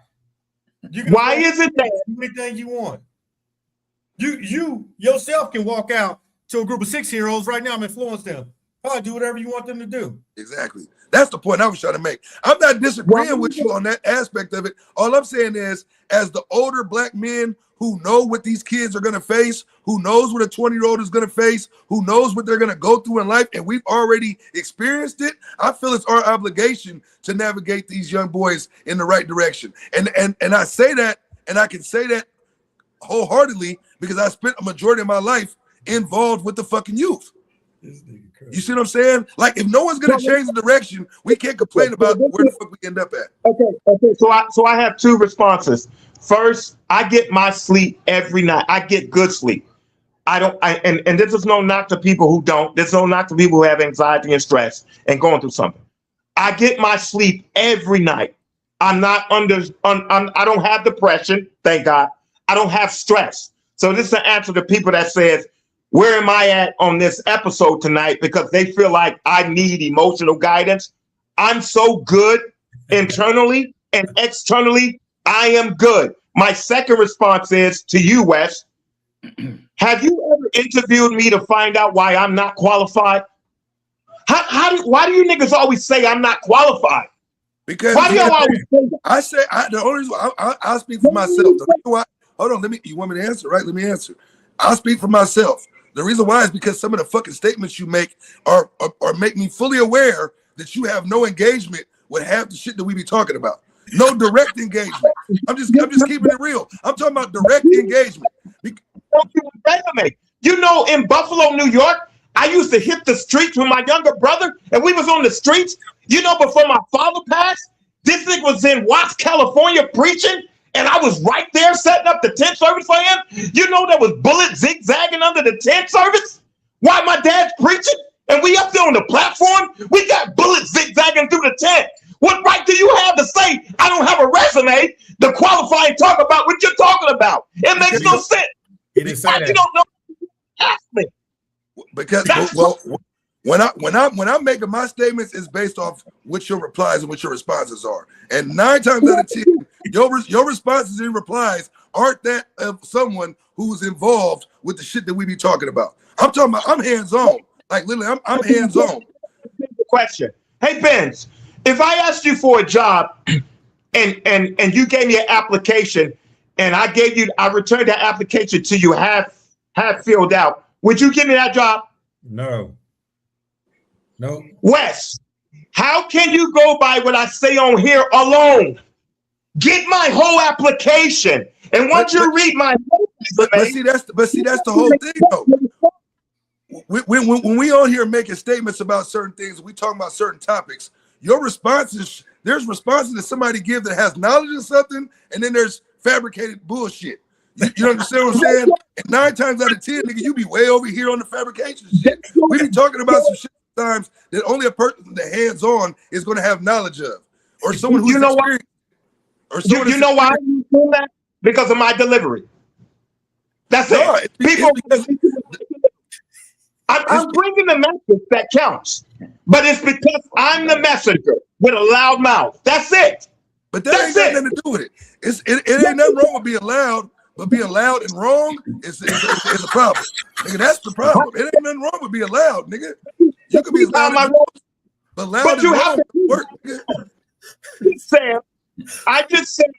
You can Why is it that do anything you want? You yourself can walk out to a group of 6-year-olds right now and influence them. Probably do whatever you want them to do. Exactly. That's the point I was trying to make. I'm not disagreeing with you on that aspect of it. All I'm saying is, as the older black men who know what these kids are going to face, who knows what a 20-year-old is going to face, who knows what they're going to go through in life, and we've already experienced it, I feel it's our obligation to navigate these young boys in the right direction. And I say that, and I can say that wholeheartedly because I spent a majority of my life involved with the fucking youth. You see what I'm saying? Like, if no one's going to change the direction, we can't complain about where the fuck we end up at. Okay. So I have two responses. First, I get my sleep every night. I get good sleep. And this is no knock to people who don't. There's no knock to people who have anxiety and stress and going through something. I get my sleep every night. I'm not I don't have depression, thank God. I don't have stress. So this is an answer to people that says, where am I at on this episode tonight? Because they feel like I need emotional guidance. I'm so good internally and externally. I am good. My second response is to you, Wes. Have you ever interviewed me to find out why I'm not qualified? Why do you niggas always say I'm not qualified? Because why do y'all always say that? The only reason I'll speak for myself. The reason why, hold on, you want me to answer, right? Let me answer. I'll speak for myself. The reason why is because some of the fucking statements you make are make me fully aware that you have no engagement with half the shit that we be talking about. No direct engagement. I'm just keeping it real. I'm talking about direct engagement. You know, in Buffalo, New York, I used to hit the streets with my younger brother, and we was on the streets. You know, before my father passed, this nigga was in Watts, California preaching, and I was right there setting up the tent service for him. You know, there was bullets zigzagging under the tent service while my dad's preaching, and we up there on the platform. We got bullets zigzagging through the tent. What right do you have to say I don't have a resume to qualify and talk about what you're talking about? It makes no sense. He didn't say Why that. you don't know? Ask me. Because when I'm making my statements, it's based off what your replies and what your responses are. And 9 times out of 10, your responses and replies aren't that of someone who's involved with the shit that we be talking about. I'm talking about I'm hands-on. Like literally, I'm hands-on. Question. Hey, Benz, if I asked you for a job and you gave me an application and I returned that application to you half filled out, would you give me that job? No. Wes, how can you go by what I say on here alone? Get my whole application. And once you read my resume, but see that's the whole thing though. When we on here making statements about certain things, we talking about certain topics, your responses, there's responses that somebody give that has knowledge of something, and then there's fabricated bullshit. You understand what I'm saying? And 9 times out of 10, nigga, you be way over here on the fabrication shit. We be talking about some shit sometimes that only a person that hands-on is going to have knowledge of, or someone who's experienced. Or someone you know why I'm doing that? Because of my delivery. That's it. I'm bringing the message that counts, but it's because I'm the messenger with a loud mouth. That's it. But that ain't got nothing to do with it. It ain't nothing wrong with being loud, but being loud and wrong is a problem. Nigga, that's the problem. It ain't nothing wrong with being loud, nigga. You can be as loud as you want, but loud and wrong work, nigga. Sam, I just said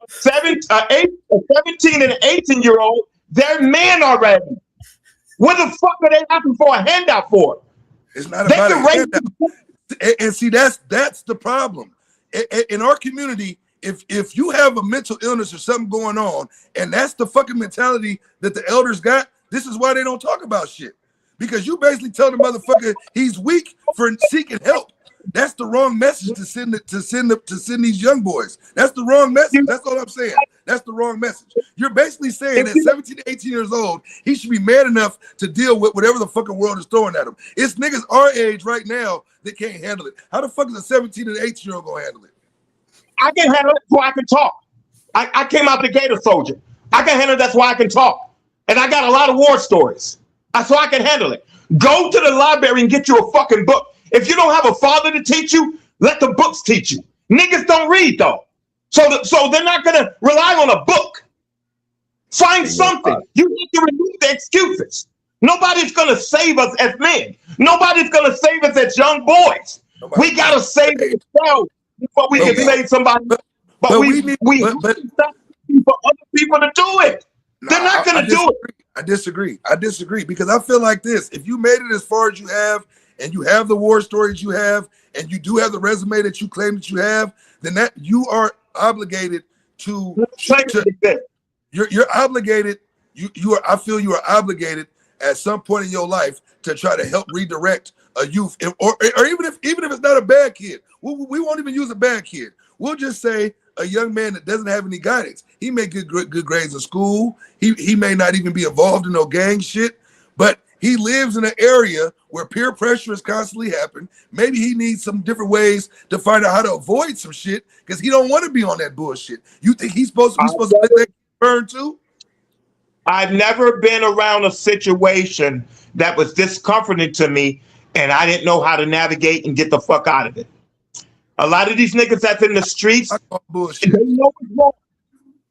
17 and an 18-year-old, they're men already. What the fuck are they asking for a handout for? It's not about a handout. And see, that's the problem. In our community, if you have a mental illness or something going on, and that's the fucking mentality that the elders got, this is why they don't talk about shit. Because you basically tell the motherfucker he's weak for seeking help. That's the wrong message to send these young boys. That's the wrong message. That's all I'm saying. That's the wrong message. You're basically saying that 17 to 18 years old, he should be man enough to deal with whatever the fucking world is throwing at him. It's niggas our age right now that can't handle it. How the fuck is a 17 and 18-year-old gonna handle it? I can handle it so I can talk. I came out the gate a soldier. I can handle it, that's why I can talk. And I got a lot of war stories. So I can handle it. Go to the library and get you a fucking book. If you don't have a father to teach you, let the books teach you. Niggas don't read though. So they're not going to rely on a book. Find something. You need to remove the excuses. Nobody's going to save us as men. Nobody's going to save us as young boys. We got to save ourselves before we can save somebody. But we need for other people to do it. They're not going to do it. I disagree because I feel like this. If you made it as far as you have, and you have the war stories you have, and you do have the resume that you claim that you have, then that you are obligated to you're obligated. I feel you are obligated at some point in your life to try to help redirect a youth, or even if it's not a bad kid. We won't even use a bad kid. We'll just say a young man that doesn't have any guidance. He may get good grades in school. He may not even be involved in no gang shit, but he lives in an area where peer pressure is constantly happening. Maybe he needs some different ways to find out how to avoid some shit because he don't want to be on that bullshit. You think he's supposed to let that burn too? I've never been around a situation that was discomforting to me and I didn't know how to navigate and get the fuck out of it. A lot of these niggas that's in the streets, bullshit. They know it's wrong.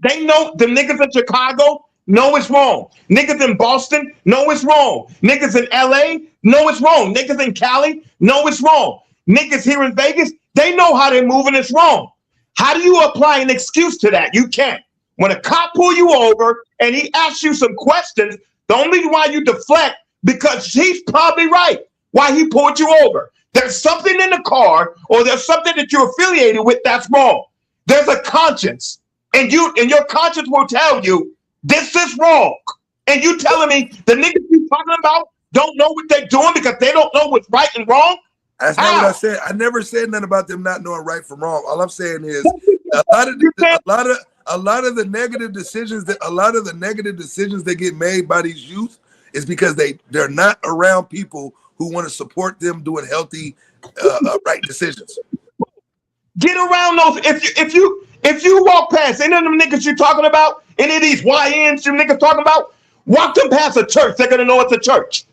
They know the niggas in Chicago know it's wrong. Niggas in Boston know it's wrong. Niggas in LA know it's wrong. Niggas in Cali know it's wrong. Niggas here in Vegas, they know how they're moving, it's wrong. How do you apply an excuse to that? You can't. When a cop pull you over and he asks you some questions, the only reason why you deflect, because he's probably right why he pulled you over. There's something in the car or there's something that you're affiliated with that's wrong. There's a conscience, and your conscience will tell you this is wrong. And you telling me the niggas you talking about don't know what they're doing because they don't know what's right and wrong? That's not what I said. I never said nothing about them not knowing right from wrong. All I'm saying is a lot of the negative decisions that get made by these youth is because they're not around people who want to support them doing healthy, right decisions. Get around those. If you walk past any of them niggas you're talking about, any of these YNs you niggas talking about, walk them past a church. They're gonna know it's a church.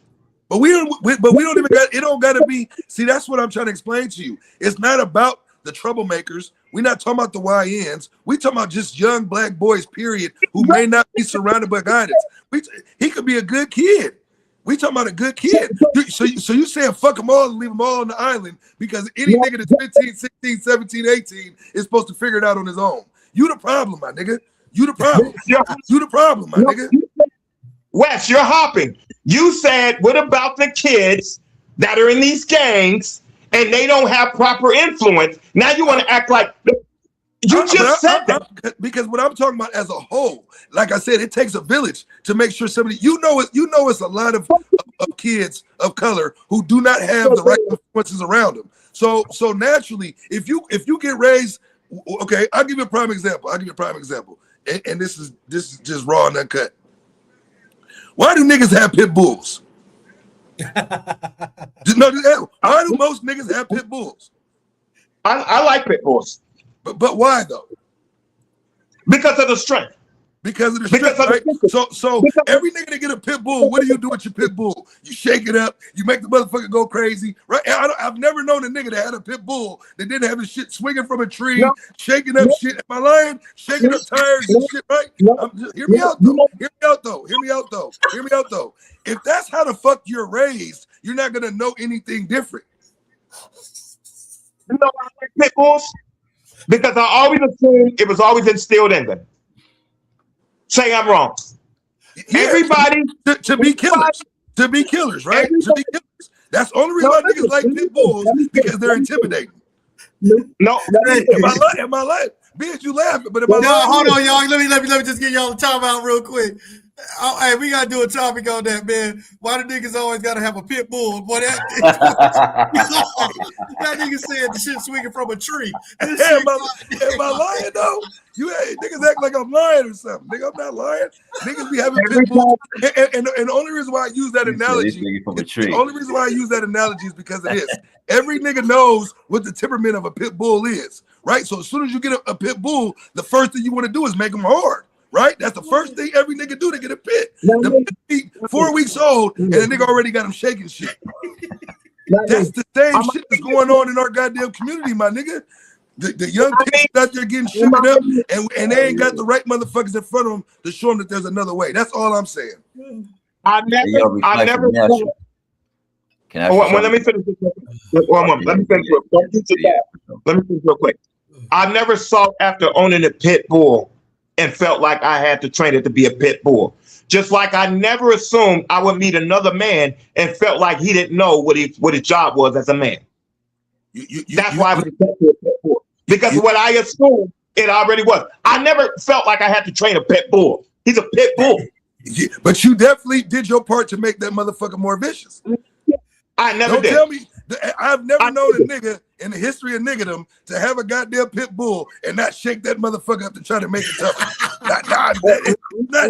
But we don't even got it. Don't gotta be. See, that's what I'm trying to explain to you. It's not about the troublemakers. We're not talking about the YNs. We talking about just young black boys, period, who may not be surrounded by guidance. He could be a good kid. We talking about a good kid. So you saying fuck them all and leave them all on the island because any nigga that's 15, 16, 17, 18 is supposed to figure it out on his own. You the problem, my nigga. You the problem. You the problem, my nigga. Wes, you're hopping. You said, what about the kids that are in these gangs and they don't have proper influence? Now you want to act like you just said that. Because what I'm talking about as a whole, like I said, it takes a village to make sure somebody, it's a lot of kids of color who do not have the right influences around them. So naturally, if you get raised, okay, I'll give you a prime example. And this is just raw and uncut. Why do niggas have pit bulls? No, why do most niggas have pit bulls? I like pit bulls. But why though? Because of the strength. Because of the strength, right? So every nigga that get a pit bull, what do you do with your pit bull? You shake it up, you make the motherfucker go crazy, right? I've never known a nigga that had a pit bull that didn't have his shit swinging from a tree, shaking up shit. Am I lying? Shaking up tires and shit, right? Hear me out though. If that's how the fuck you're raised, you're not gonna know anything different. You know why I like pit bulls? Because I always assumed it was always instilled in them. Say I'm wrong. Yeah, everybody to be killers, right? To be killers. That's the only reason why niggas like pit bulls, because they're intimidating. No, am I lying? Bitch, you laughing, but am I lying? Hold on, y'all. Let me just get y'all a time out real quick. Oh, hey, we gotta do a topic on that, man. Why the niggas always gotta have a pit bull? Boy, that nigga said the shit swinging from a tree. Am I lying though? Niggas act like I'm lying or something. Nigga, I'm not lying. Niggas be having pit bulls. And the only reason why I use that analogy is because of this. Every nigga knows what the temperament of a pit bull is, right? So as soon as you get a pit bull, the first thing you want to do is make them hard. Right? That's the first thing every nigga do to get a pit. The pit 4 weeks old, and the nigga already got him shaking shit. That's the same shit that's going on in our goddamn community, my nigga. The young kids out there getting sugared up, and they ain't got the right motherfuckers in front of them to show them that there's another way. That's all I'm saying. I never. Can I let me finish this. One moment. Let me finish. Let me finish real quick. I never sought after owning a pit bull and felt like I had to train it to be a pit bull. Just like I never assumed I would meet another man and felt like he didn't know what his job was as a man. That's why I was attached to a pit bull. Because what I assumed it already was. I never felt like I had to train a pit bull. He's a pit bull. Yeah, but you definitely did your part to make that motherfucker more vicious. I never did. Don't tell me. I've never known a nigga in the history of niggerdom to have a goddamn pit bull and not shake that motherfucker up to try to make it tougher. It's not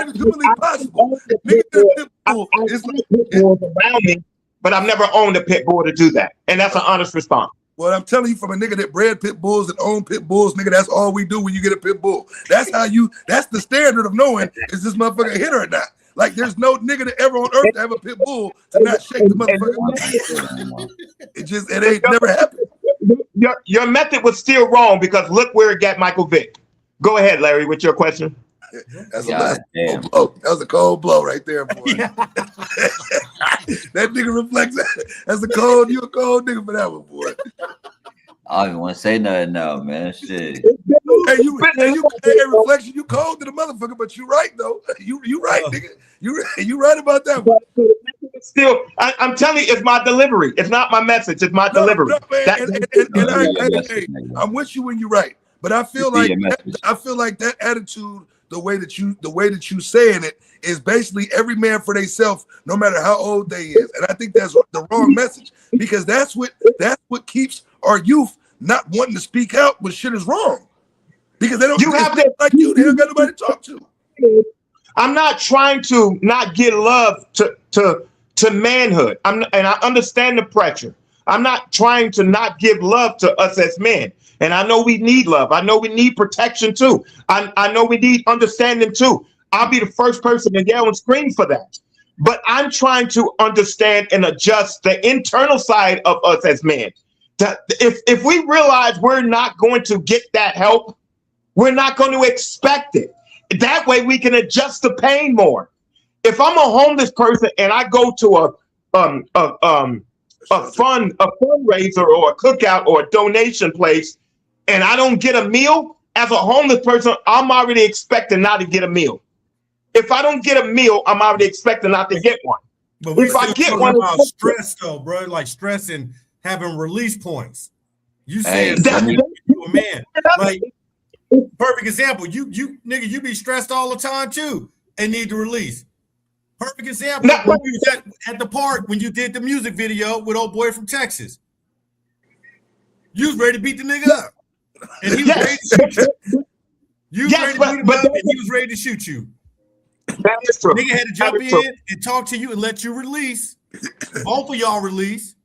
even humanly possible. Nigga, pit bull is pit bulls around me, but I've never owned a pit bull to do that. And that's an honest response. Well, I'm telling you, from a nigga that bred pit bulls and owned pit bulls, nigga, that's all we do when you get a pit bull. That's the standard of knowing is this motherfucker a hit or not. Like, there's no nigga that ever on earth to have a pit bull to not shake the motherfucker. It ain't never happened. Your method was still wrong because look where it got Michael Vick. Go ahead, Larry, with your question. That's a cold blow. That was a cold blow right there, boy. That nigga reflects that. You a cold nigga for that one, boy. I don't even want to say nothing now, man. Shit. Hey, Reflection, you cold to the motherfucker, but you right though. You right, nigga. You right about that one. Still, I'm telling you, it's my delivery. It's not my message. It's my delivery. I'm with you when you're right, but I feel like that attitude, the way that you saying it, is basically every man for themselves, no matter how old they is, and I think that's the wrong message, because that's what keeps our youth not wanting to speak out when shit is wrong, because they don't. You have to like you. They don't got nobody to talk to. I'm not trying to not give love to manhood. And I understand the pressure. I'm not trying to not give love to us as men. And I know we need love. I know we need protection too. I know we need understanding too. I'll be the first person to yell and scream for that. But I'm trying to understand and adjust the internal side of us as men. If we realize we're not going to get that help, we're not going to expect it. That way we can adjust the pain more. If I'm a homeless person and I go to a fundraiser or a cookout or a donation place and I don't get a meal, as a homeless person, I'm already expecting not to get a meal. If I don't get a meal, I'm already expecting not to get one. But if I get one, about stress though, bro, like stress and having release points. You said you a man. Like, perfect example. You nigga, you be stressed all the time too and need to release. Perfect example. When you was at the park when you did the music video with old boy from Texas. You was ready to beat the nigga up. And he was ready to shoot you. You was ready to beat him up and he was ready to shoot you. That is true. Nigga had to jump in and talk to you and let you release. Both of y'all release.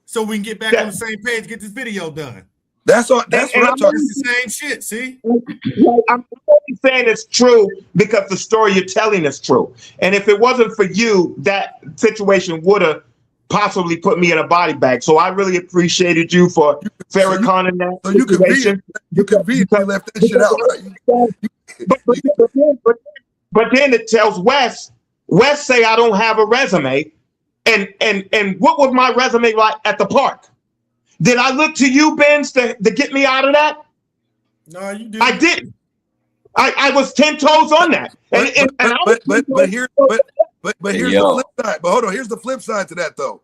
So we can get back on the same page, get this video done. That's what I'm talking. It's the same shit, see? I'm only saying it's true because the story you're telling is true. And if it wasn't for you, that situation would have possibly put me in a body bag. So I really appreciated you for Farrakhan in that situation. You conveniently left that shit out, right? But then it tells Wes say I don't have a resume. And what was my resume like at the park? Did I look to you, Benz, to get me out of that? No, you didn't. I didn't. I was 10 toes on that. But here's the flip side. But hold on, here's the flip side to that though.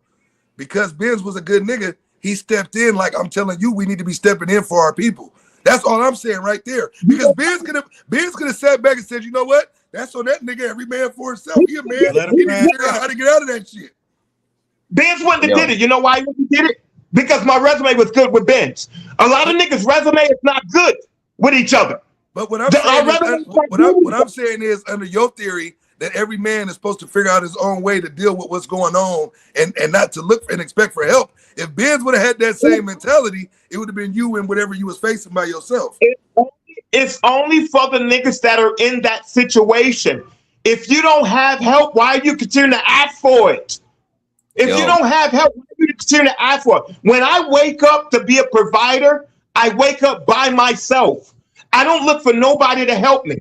Because Benz was a good nigga, he stepped in like I'm telling you, we need to be stepping in for our people. That's all I'm saying right there. Because Benz could have sat back and said, you know what? That's on that nigga, every man for himself. He a man. He didn't figure out how to get out of that shit. Benz wouldn't have did it. You know why he did it? Because my resume was good with Benz. A lot of niggas' resume is not good with each other. But what I'm saying is, under your theory, that every man is supposed to figure out his own way to deal with what's going on and not to look and expect for help. If Benz would have had that same mentality, it would have been you and whatever you was facing by yourself. It's only for the niggas that are in that situation. If you don't have help, why are you continuing to ask for it? If you don't have help, why are you continuing to ask for it? When I wake up to be a provider, I wake up by myself. I don't look for nobody to help me.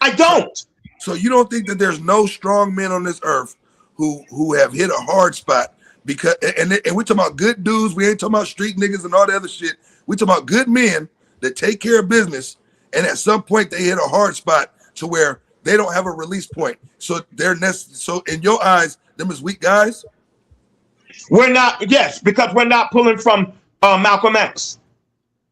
I don't. So you don't think that there's no strong men on this earth who have hit a hard spot because and we're talking about good dudes. We ain't talking about street niggas and all the other shit. We talking about good men that take care of business, and at some point they hit a hard spot to where they don't have a release point. So so in your eyes, them is weak guys. We're not. Yes, because we're not pulling from Malcolm X.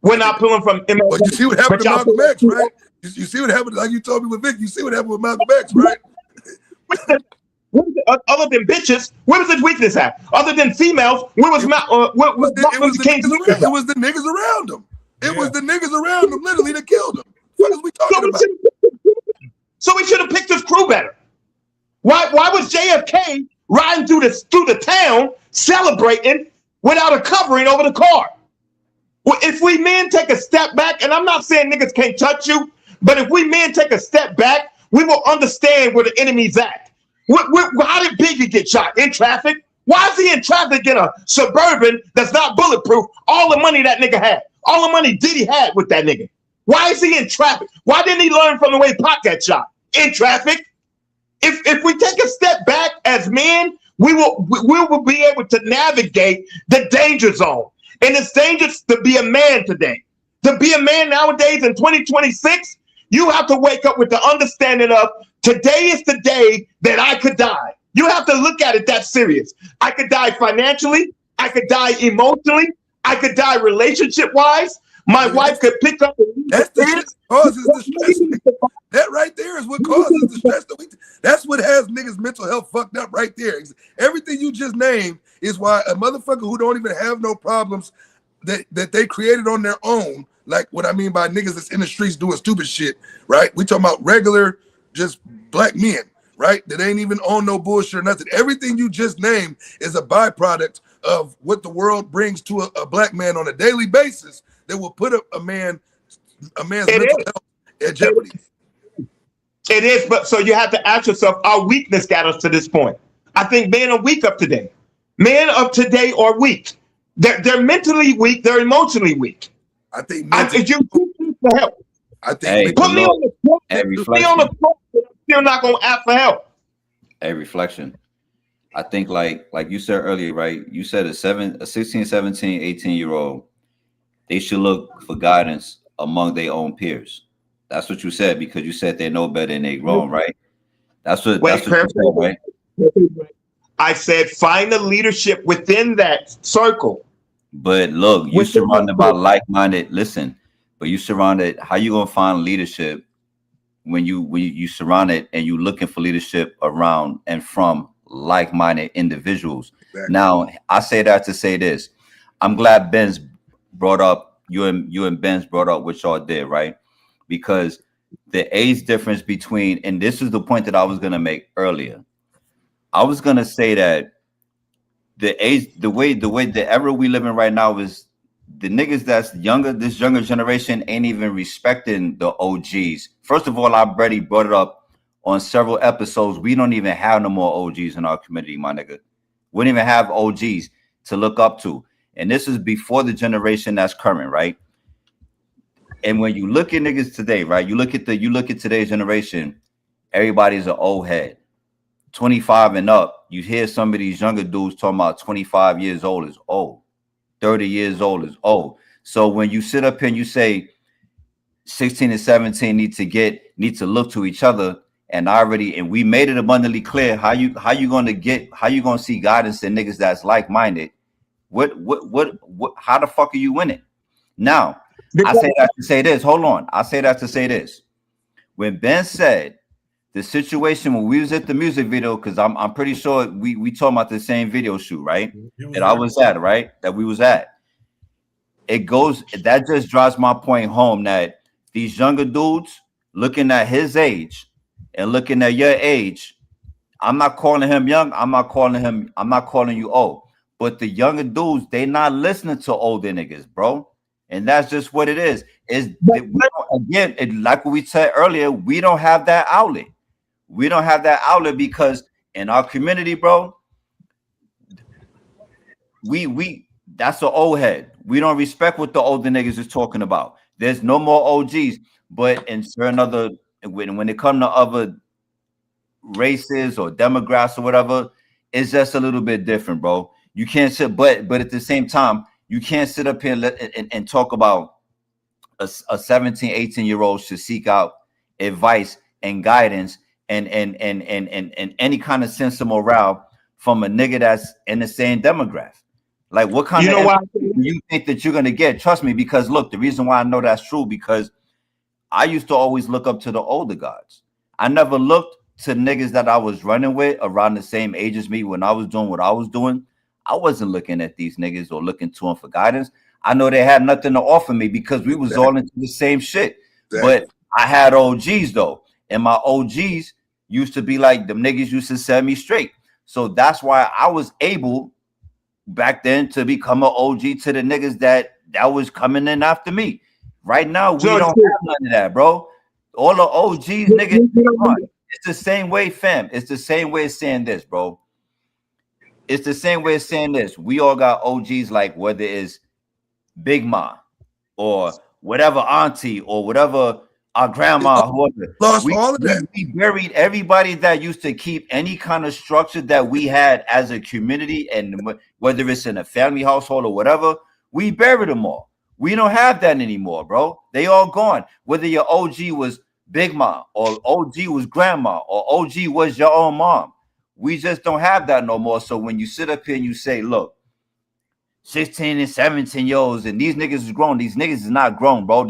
We're not pulling from. But you see what happened to Malcolm X, right? You see what happened, like you told me with Vic. You see what happened with Malcolm X, right? Other than bitches, where was his weakness at? Other than females, where was it was the niggas around him. It was the niggas around him, literally, that killed him. What is we talking about? So we should have picked his crew better. Why was JFK riding through the town celebrating without a covering over the car? Well, if we men take a step back, and I'm not saying niggas can't touch you, but if we men take a step back, we will understand where the enemy's at. How did Biggie get shot? In traffic? Why is he in traffic in a Suburban that's not bulletproof? All the money that nigga had. All the money Diddy had with that nigga. Why is he in traffic? Why didn't he learn from the way Pac got shot? In traffic? If we take a step back as men, we will be able to navigate the danger zone. And it's dangerous to be a man today. To be a man nowadays in 2026, you have to wake up with the understanding of today is the day that I could die. You have to look at it that serious. I could die financially. I could die emotionally. I could die relationship-wise. My wife could pick up and that's the shit that causes the stress. That right there is what causes the stress. That's what has niggas' mental health fucked up right there. Everything you just named is why a motherfucker who don't even have no problems that they created on their own, like what I mean by niggas that's in the streets doing stupid shit, right? We talking about regular, just black men, right? That ain't even on no bullshit or nothing. Everything you just named is a byproduct of what the world brings to a black man on a daily basis that will put a man's mental health at jeopardy. It is, but so you have to ask yourself, our weakness got us to this point. I think men are weak of today. Men of today are weak. They're mentally weak. They're emotionally weak. I think you for help. I think put me on the floor. Put me on the floor. I'm still not gonna ask for help. A reflection. I think like you said earlier, right? You said a 16, 17, 18-year-old, they should look for guidance among their own peers. That's what you said, because you said they know better and they grown, right? That's what you said, right? I said find the leadership within that circle. But look, you surrounded by like-minded. Listen, but you surrounded. How you gonna find leadership when you surrounded and you looking for leadership around and from like-minded individuals? Exactly. Now, I say that to say this. I'm glad Ben's brought up you and Ben's brought up what y'all did, right? Because the age difference between, and this is the point that I was gonna make earlier. I was gonna say that the era we live in right now is the niggas that's younger, this younger generation ain't even respecting the OGs. First of all, I've already brought it up on several episodes. We don't even have no more OGs in our community, my nigga. We don't even have OGs to look up to. And this is before the generation that's current, right? And when you look at niggas today, right? You look at today's generation, everybody's an old head. 25 and up, you hear some of these younger dudes talking about 25 years old is old, 30 years old is old. So when you sit up here and you say 16 and 17 need to look to each other, and we made it abundantly clear how you gonna see guidance in niggas that's like-minded. What how the fuck are you winning? Now, I say that to say this. Hold on. I say that to say this. When Ben said the situation when we was at the music video, because I'm pretty sure we talking about the same video shoot, right? That I was at, right? That we was at. That just drives my point home that these younger dudes looking at his age and looking at your age, I'm not calling him young. I'm not calling you old. But the younger dudes, they not listening to older niggas, bro. And that's just what it is. Again, like what we said earlier, we don't have that outlet. We don't have that outlet because in our community, bro, That's an old head. We don't respect what the older niggas is talking about. There's no more OGs, but in certain other when it comes to other races or demographics or whatever, it's just a little bit different, bro. You can't sit, but at the same time, you can't sit up here and talk about a 17, 18-year-old should seek out advice and guidance and any kind of sense of morale from a nigga that's in the same demographic. Like, what kind of do you think that you're gonna get? Trust me, because look, the reason why I know that's true, because I used to always look up to the older guys. I never looked to niggas that I was running with around the same age as me when I was doing what I was doing. I wasn't looking at these niggas or looking to them for guidance. I know they had nothing to offer me because we was all into the same shit. But I had OGs though, and my OGs used to be like, them niggas used to set me straight. So that's why I was able back then to become an OG to the niggas that was coming in after me. Right now, we don't have none of that, bro. All the OGs, niggas, it's the same way, fam. It's the same way of saying this, bro. It's the same way of saying this. We all got OGs, like whether it's Big Ma or whatever auntie or whatever our grandma, whoever. All of that. We buried everybody that used to keep any kind of structure that we had as a community, and whether it's in a family household or whatever, we buried them all. We don't have that anymore, bro. They all gone. Whether your OG was Big Ma or OG was grandma or OG was your own mom, we just don't have that no more. So when you sit up here and you say, look, 16 and 17-year-olds and these niggas is grown, these niggas is not grown, bro.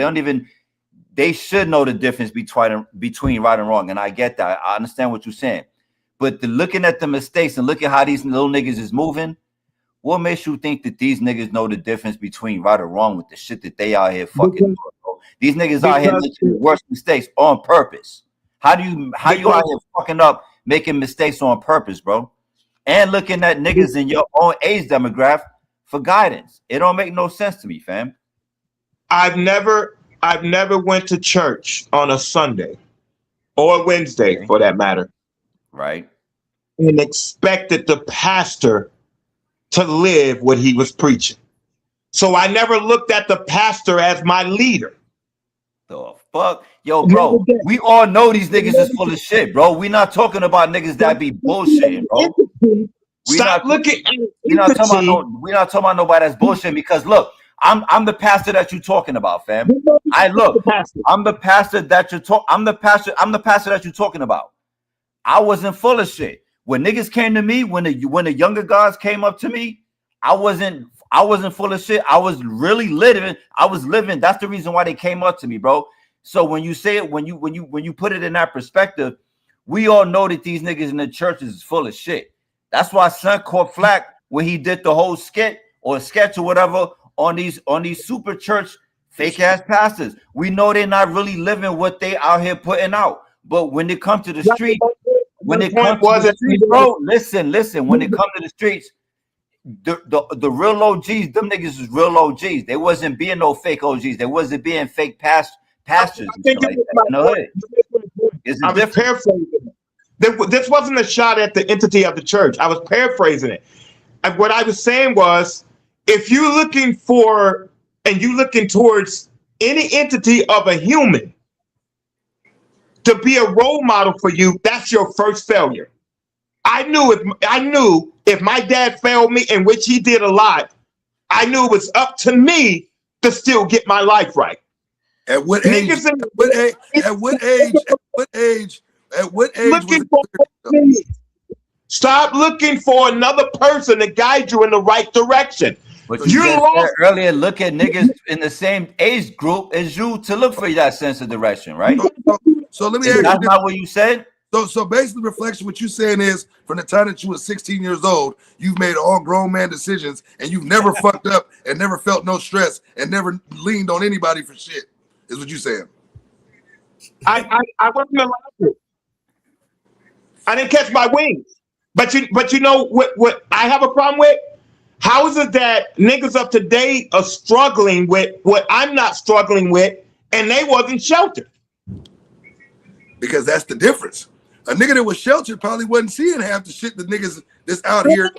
They should know the difference between right and wrong. And I get that. I understand what you're saying. But looking at the mistakes and look at how these little niggas is moving, what makes you think that these niggas know the difference between right or wrong with the shit that they out here fucking doing, bro? These niggas out here making the worst mistakes on purpose. How you out here fucking up making mistakes on purpose, bro? And looking at niggas in your own age demographic for guidance. It don't make no sense to me, fam. I've never went to church on a Sunday or Wednesday, for that matter, right, and expected the pastor to live what he was preaching. So I never looked at the pastor as my leader. The fuck? Yo, bro, we all know these niggas is full of shit, bro. We not talking about niggas that be bullshitting, bro. We're not talking about nobody that's bullshitting, because look, I'm the pastor that you're talking about, fam. I'm the pastor that you're talking about. I wasn't full of shit. When niggas came to me, when the younger guys came up to me, I wasn't full of shit. I was really living. That's the reason why they came up to me, bro. So when you say it, when you put it in that perspective, we all know that these niggas in the churches is full of shit. That's why Son caught flack when he did the whole skit or sketch or whatever on these super church fake ass pastors. We know they're not really living what they out here putting out. But when it comes to the street, bro, listen. When it comes to the streets, the real OGs, them niggas is real OGs. They wasn't being no fake OGs. They wasn't being fake pastors. I was paraphrasing it. This wasn't a shot at the entity of the church. I was paraphrasing it. And what I was saying was, if you're looking for and you're looking towards any entity of a human to be a role model for you, that's your first failure. I knew if my dad failed me, in which he did a lot, I knew it was up to me to still get my life right. At what age? At what age? Stop looking for another person to guide you in the right direction. But you said earlier, look at niggas in the same age group as you to look for that sense of direction, right? So let me ask you. That's not what you said. So basically, reflection, what you're saying is, from the time that you were 16 years old, you've made all grown man decisions, and you've never fucked up, and never felt no stress, and never leaned on anybody for shit. Is what you're saying? I wasn't allowed to. I didn't catch my wings. But you know what I have a problem with? How is it that niggas of today are struggling with what I'm not struggling with, and they wasn't sheltered? Because that's the difference. A nigga that was sheltered probably wasn't seeing half the shit that niggas that's out here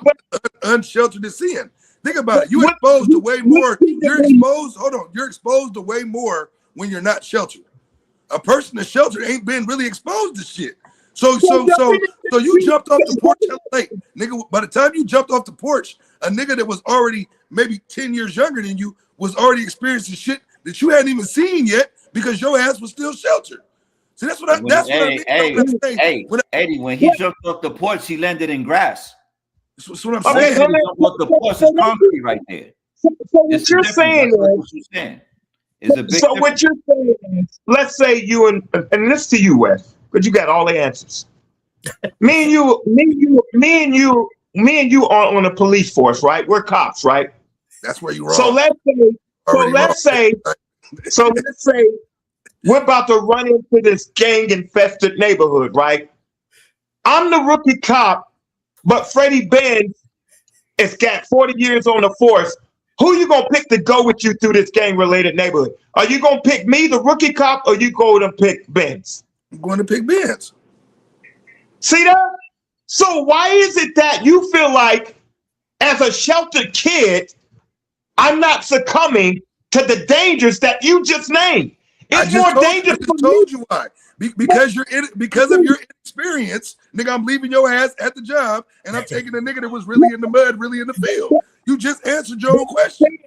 unsheltered is seeing. Think about it. You're exposed to way more. You're exposed. Hold on. You're exposed to way more when you're not sheltered. A person that's sheltered ain't been really exposed to shit. So you jumped off the porch late, nigga. By the time you jumped off the porch, a nigga that was already maybe 10 years younger than you was already experiencing shit that you hadn't even seen yet because your ass was still sheltered. So that's what I mean. Eddie, when he jumped off the porch, he landed in grass. That's what I'm saying. The porch is concrete right there. So what you're saying is, let's say you and this to you, Wes, because you got all the answers. Me and you are on a police force, right? We're cops, right? That's where you're wrong. Let's say we're about to run into this gang-infested neighborhood, right? I'm the rookie cop, but Freddie Benz has got 40 years on the force. Who you gonna pick to go with you through this gang-related neighborhood? Are you gonna pick me, the rookie cop, or you going to pick Benz? I'm going to pick Benz. See that? So why is it that you feel like, as a sheltered kid, I'm not succumbing to the dangers that you just named? It's more dangerous. I told you why. Because of your inexperience, nigga. I'm leaving your ass at the job, and I'm taking a nigga that was really in the mud, really in the field. You just answered your own question.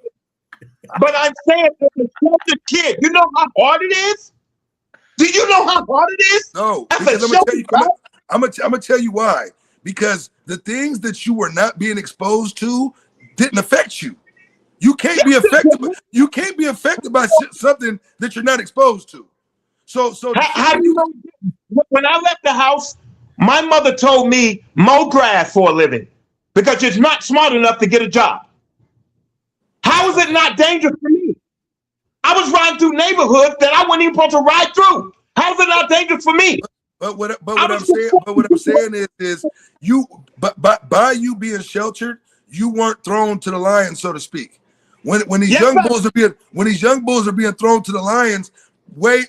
But I'm saying, as a sheltered kid, you know how hard it is. Do you know how hard it is? No, because I'm gonna tell you why. Because the things that you were not being exposed to didn't affect you. You can't be affected. You can't be affected by something that you're not exposed to. So how do you know? When I left the house, my mother told me mow grass for a living because you're not smart enough to get a job. How is it not dangerous for me? I was riding through neighborhoods that I wasn't even supposed to ride through. How is it not dangerous for me? But what I'm saying is you, by you being sheltered, you weren't thrown to the lions, so to speak. When these young bulls are being thrown to the lions, way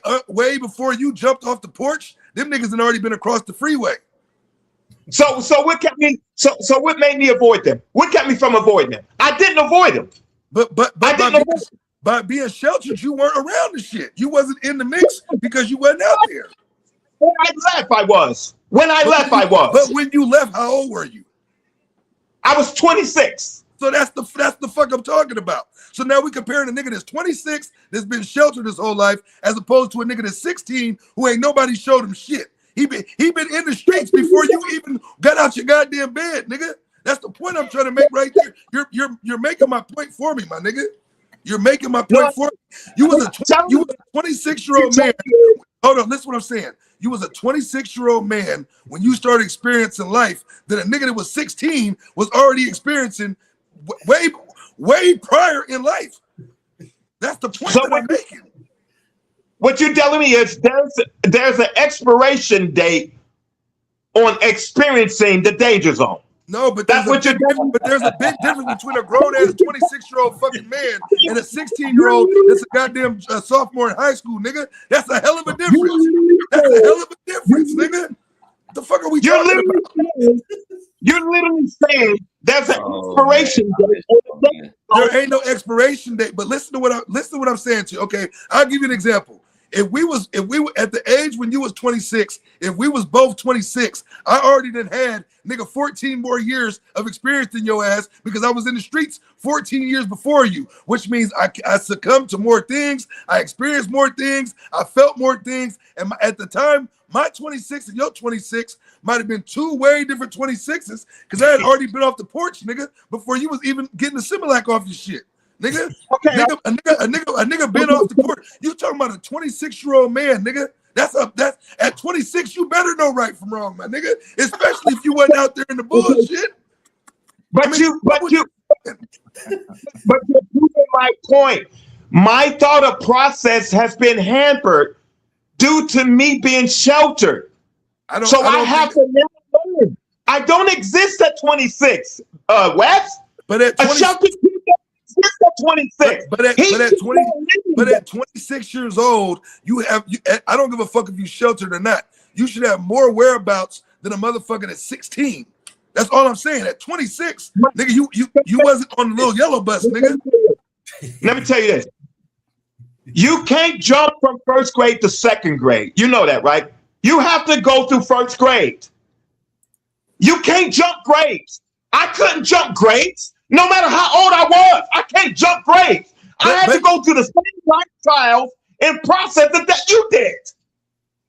before you jumped off the porch, them niggas had already been across the freeway. So what kept me? So what made me avoid them? What kept me from avoiding them? I didn't avoid them. But by being sheltered, you weren't around the shit. You wasn't in the mix because you wasn't out there. When I left, I was. But when you left, how old were you? I was 26. So that's the fuck I'm talking about. So now we comparing a nigga that's 26 that's been sheltered his whole life as opposed to a nigga that's 16 who ain't nobody showed him shit. He been in the streets before you even got out your goddamn bed, nigga. That's the point I'm trying to make right there. You're making my point for me, my nigga. You're making my point for me. You was a 26-year-old man. Hold on, listen to what I'm saying. You was a 26-year-old man when you started experiencing life that a nigga that was 16 was already experiencing way prior in life. That's the point that I'm making. What you're telling me is there's an expiration date on experiencing the danger zone. No, but there's a big difference between a grown-ass 26-year-old fucking man and a 16-year-old that's a goddamn sophomore in high school, nigga. That's a hell of a difference. That's a hell of a difference, nigga. What the fuck are we talking about? You're literally saying there's an expiration date. There ain't no expiration date, but listen to what I'm saying to you. Okay, I'll give you an example. If we were at the age when you was 26, if we was both 26, I already done had nigga 14 more years of experience than your ass because I was in the streets 14 years before you, which means I succumbed to more things, I experienced more things, I felt more things, and at the time, my 26 and your 26 might have been two way different 26s because I had already been off the porch, nigga, before you was even getting the Similac off your shit. Nigga, okay. A nigga been off the court. You talking about a 26-year-old man, nigga? That's at 26, you better know right from wrong, my nigga. Especially if you wasn't out there in the bullshit. But you're proving my point. My thought process has been hampered due to me being sheltered. I have to never learn. I don't exist at 26, Wes. But at 26, at 26 years old, I don't give a fuck if you sheltered or not. You should have more whereabouts than a motherfucker at 16. That's all I'm saying. At 26, nigga, you wasn't on the little yellow bus, nigga. Let me tell you this. You can't jump from first grade to second grade. You know that, right? You have to go through first grade. You can't jump grades. I couldn't jump grades. No matter how old I was, I can't jump grades. I had to go through the same life trials and processes that you did.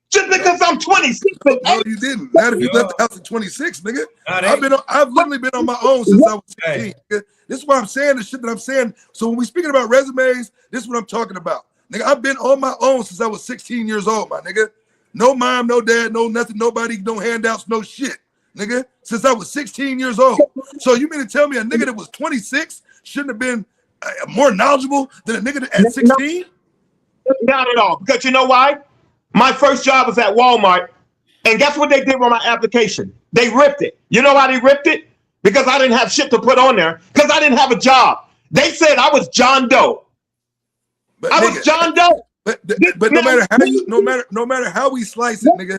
Just because I'm 26. No, you didn't. Not if you left the house at 26, nigga. I've literally been on my own since I was 16. Nigga. This is why I'm saying the shit that I'm saying. So when we speaking about resumes, this is what I'm talking about. Nigga, I've been on my own since I was 16 years old, my nigga. No mom, no dad, no nothing, nobody, no handouts, no shit, nigga. Since I was 16 years old. So you mean to tell me a nigga that was 26 shouldn't have been more knowledgeable than a nigga at 16? Not at all. Because you know why? My first job was at Walmart. And guess what they did with my application? They ripped it. You know why they ripped it? Because I didn't have shit to put on there. Because I didn't have a job. They said I was John Doe. But I was John Doe. But no matter how we slice it, nigga.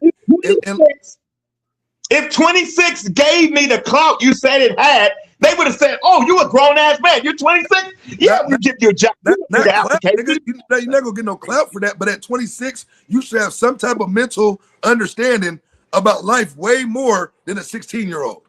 If 26 gave me the clout you said it had, they would have said, "Oh, you a grown ass man. You're 26. Yeah, we give you a job." You're not gonna get no clout for that. But at 26, you should have some type of mental understanding about life way more than a 16-year-old.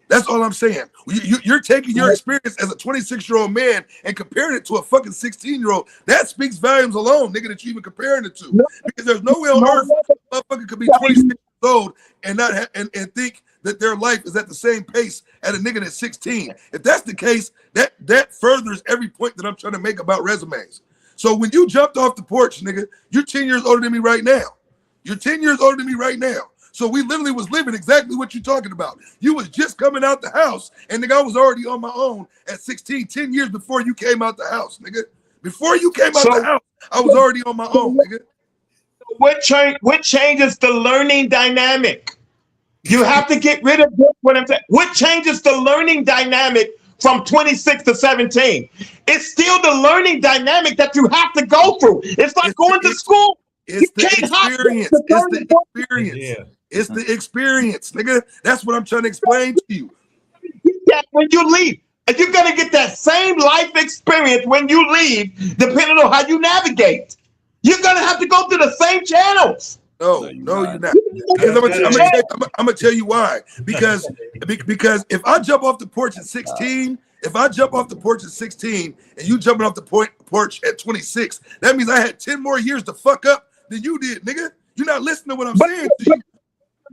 That's all I'm saying. You're taking your experience as a 26-year-old man and comparing it to a fucking 16-year-old. That speaks volumes alone, nigga, that you even comparing it to. Because there's no way on earth a motherfucker could be 26 years old and not and think that their life is at the same pace at a nigga that's 16. If that's the case, that furthers every point that I'm trying to make about resumes. So when you jumped off the porch, nigga, you're 10 years older than me right now. You're 10 years older than me right now. So we literally was living exactly what you're talking about. You was just coming out the house, and nigga, I was already on my own at 16, 10 years before you came out the house, nigga. Before you came out the house, I was already on my own, nigga. What changes the learning dynamic? You have to get rid of this, what I'm saying. What changes the learning dynamic from 26 to 17? It's still the learning dynamic that you have to go through. It's like going to school. It's the experience. It's the experience. Yeah. It's the experience, nigga. That's what I'm trying to explain to you. When you leave, and you're gonna get that same life experience when you leave, depending on how you navigate. You're gonna have to go through the same channels. No, you're not. Because I'm gonna tell you why. Because if I jump off the porch at 16, and you jumping off the porch at 26, that means I had 10 more years to fuck up than you did, nigga. You're not listening to what I'm saying to you.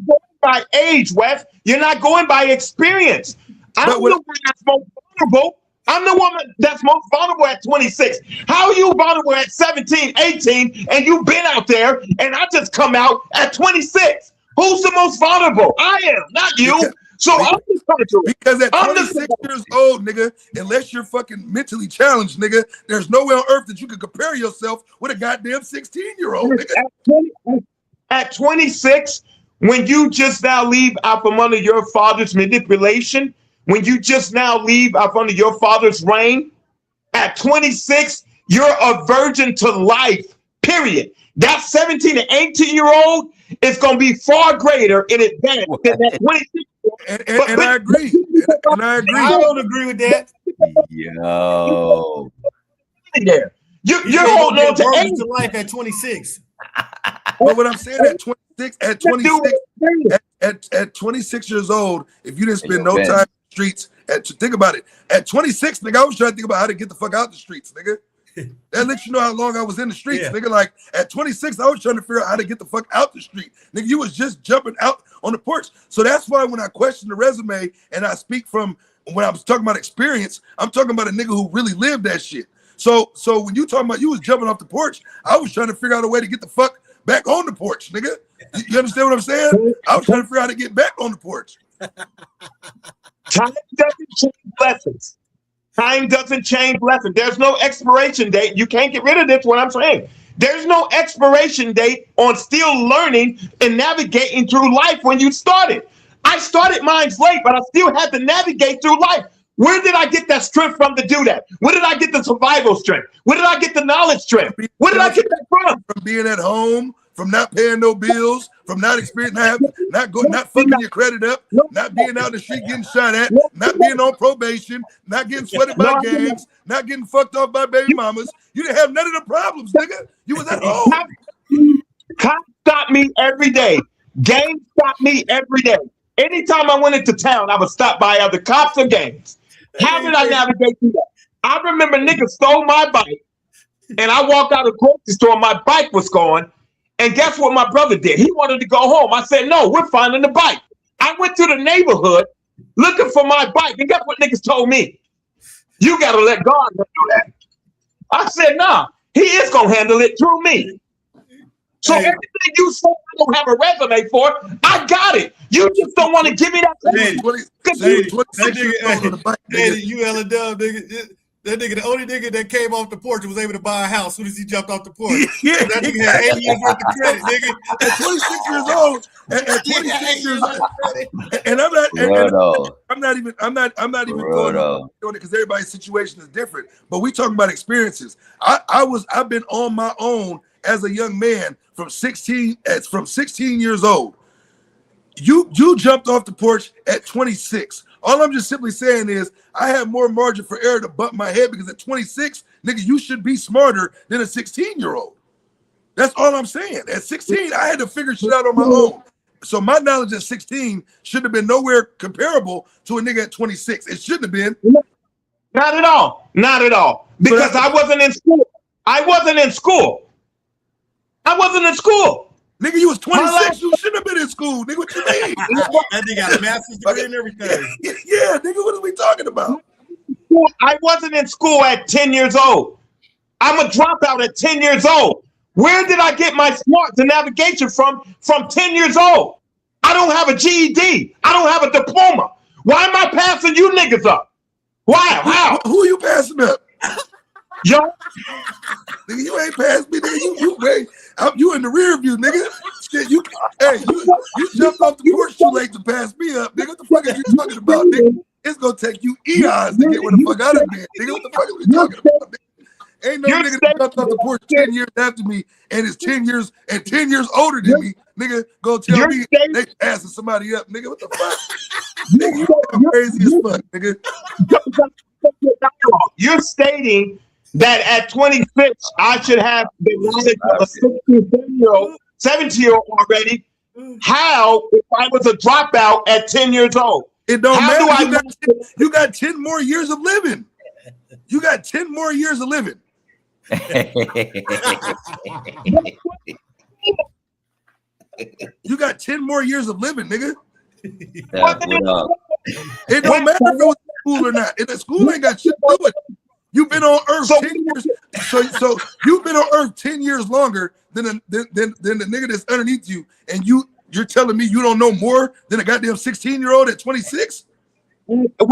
Going by age, Wes. You're not going by experience. I'm the one that's most vulnerable. I'm the one that's most vulnerable at 26. How are you vulnerable at 17, 18, and you've been out there, and I just come out at 26? Who's the most vulnerable? I am, not you. Because at 26 years old, nigga, unless you're fucking mentally challenged, nigga, there's no way on earth that you can compare yourself with a goddamn 16-year-old, nigga. At 26, when you just now leave out from under your father's manipulation, when you just now leave out under your father's reign, at 26, you're a virgin to life, period. That 17 and 18-year-old is going to be far greater in advance than that 26-year-old. And I agree. And I agree. I don't agree with that. Yo. You're holding on to life at 26. But what I'm saying at 26 years old, if you didn't spend no time in the streets, think about it. At 26, nigga, I was trying to think about how to get the fuck out the streets, nigga. That lets you know how long I was in the streets, nigga. Like at 26, I was trying to figure out how to get the fuck out the street. Nigga, you was just jumping out on the porch. So that's why when I question the resume and I speak from when I was talking about experience, I'm talking about a nigga who really lived that shit. So when you talking about you was jumping off the porch, I was trying to figure out a way to get the fuck back on the porch, nigga. You understand what I'm saying? I was trying to figure out how to get back on the porch. Time doesn't change lessons. Time doesn't change lessons. There's no expiration date. You can't get rid of this, what I'm saying. There's no expiration date on still learning and navigating through life when you started. I started mine late, but I still had to navigate through life. Where did I get that strength from to do that? Where did I get the survival strength? Where did I get the knowledge strength? Where did I get that from? From being at home, from not paying no bills, from not experiencing, not fucking your credit up, not being out in the street getting shot at, not being on probation, not getting sweated by gangs, not getting fucked off by baby mamas. You didn't have none of the problems, nigga. You was at home. Cops stop me every day. Gangs stop me every day. Anytime I went into town, I was stopped by other cops or gangs. How did I navigate through that? I remember niggas stole my bike, and I walked out of the grocery store, my bike was gone. And guess what my brother did? He wanted to go home. I said, no, we're finding the bike. I went to the neighborhood looking for my bike. And guess what niggas told me? You got to let God handle that. I said, nah, he is going to handle it through me. So everything you say I don't have a resume for, I got it. You just don't want to give me that. You hella dumb, nigga. That nigga, the only nigga that came off the porch and was able to buy a house as soon as he jumped off the porch. Yeah, that nigga had 8 years worth of credit, nigga. At 26 years old, at 26 years old, and I'm not even going on it because everybody's situation is different. But we talking about experiences. I've been on my own as a young man from 16 years old. You jumped off the porch at 26. All I'm just simply saying is I have more margin for error to bump my head because at 26, nigga, you should be smarter than a 16-year-old. That's all I'm saying. At 16, I had to figure shit out on my own. So my knowledge at 16 shouldn't have been nowhere comparable to a nigga at 26. It shouldn't have been. Not at all. Not at all. Because I wasn't in school. I wasn't in school. Nigga, you was 26. You shouldn't have been in school. Nigga, what you mean? That nigga got a master's degree and everything. Yeah, nigga, what are we talking about? I wasn't in school at 10 years old. I'm a dropout at 10 years old. Where did I get my smarts and navigation from 10 years old? I don't have a GED. I don't have a diploma. Why am I passing you niggas up? Why? How? Who are you passing up? Yo, nigga, you ain't passed me, nigga. You in the rear view, nigga. Shit, you jumped off the porch too late to pass me up, nigga. What the fuck are you talking about, nigga? It's gonna take you eons to get where the fuck out of here, nigga. What the fuck are we talking about, nigga? Ain't no nigga that jumped off the porch 10 years after me and is 10 years older than me, nigga. Go tell me they passing somebody up, nigga. What the fuck? Nigga, you crazy as fuck, nigga. You're stating that at 26, I should have the knowledge of a 16-year-old, 17-year-old already. How, if I was a dropout at 10 years old? It don't matter. You got 10 more years of living. You got 10 more years of living. You got 10 more years of living, nigga. It don't matter if it was school or not. If the school ain't got shit to do with it. You've been on Earth 10 years. So you've been on Earth 10 years longer than the nigga that's underneath you, and you're telling me you don't know more than a goddamn 16-year-old at 26? Not a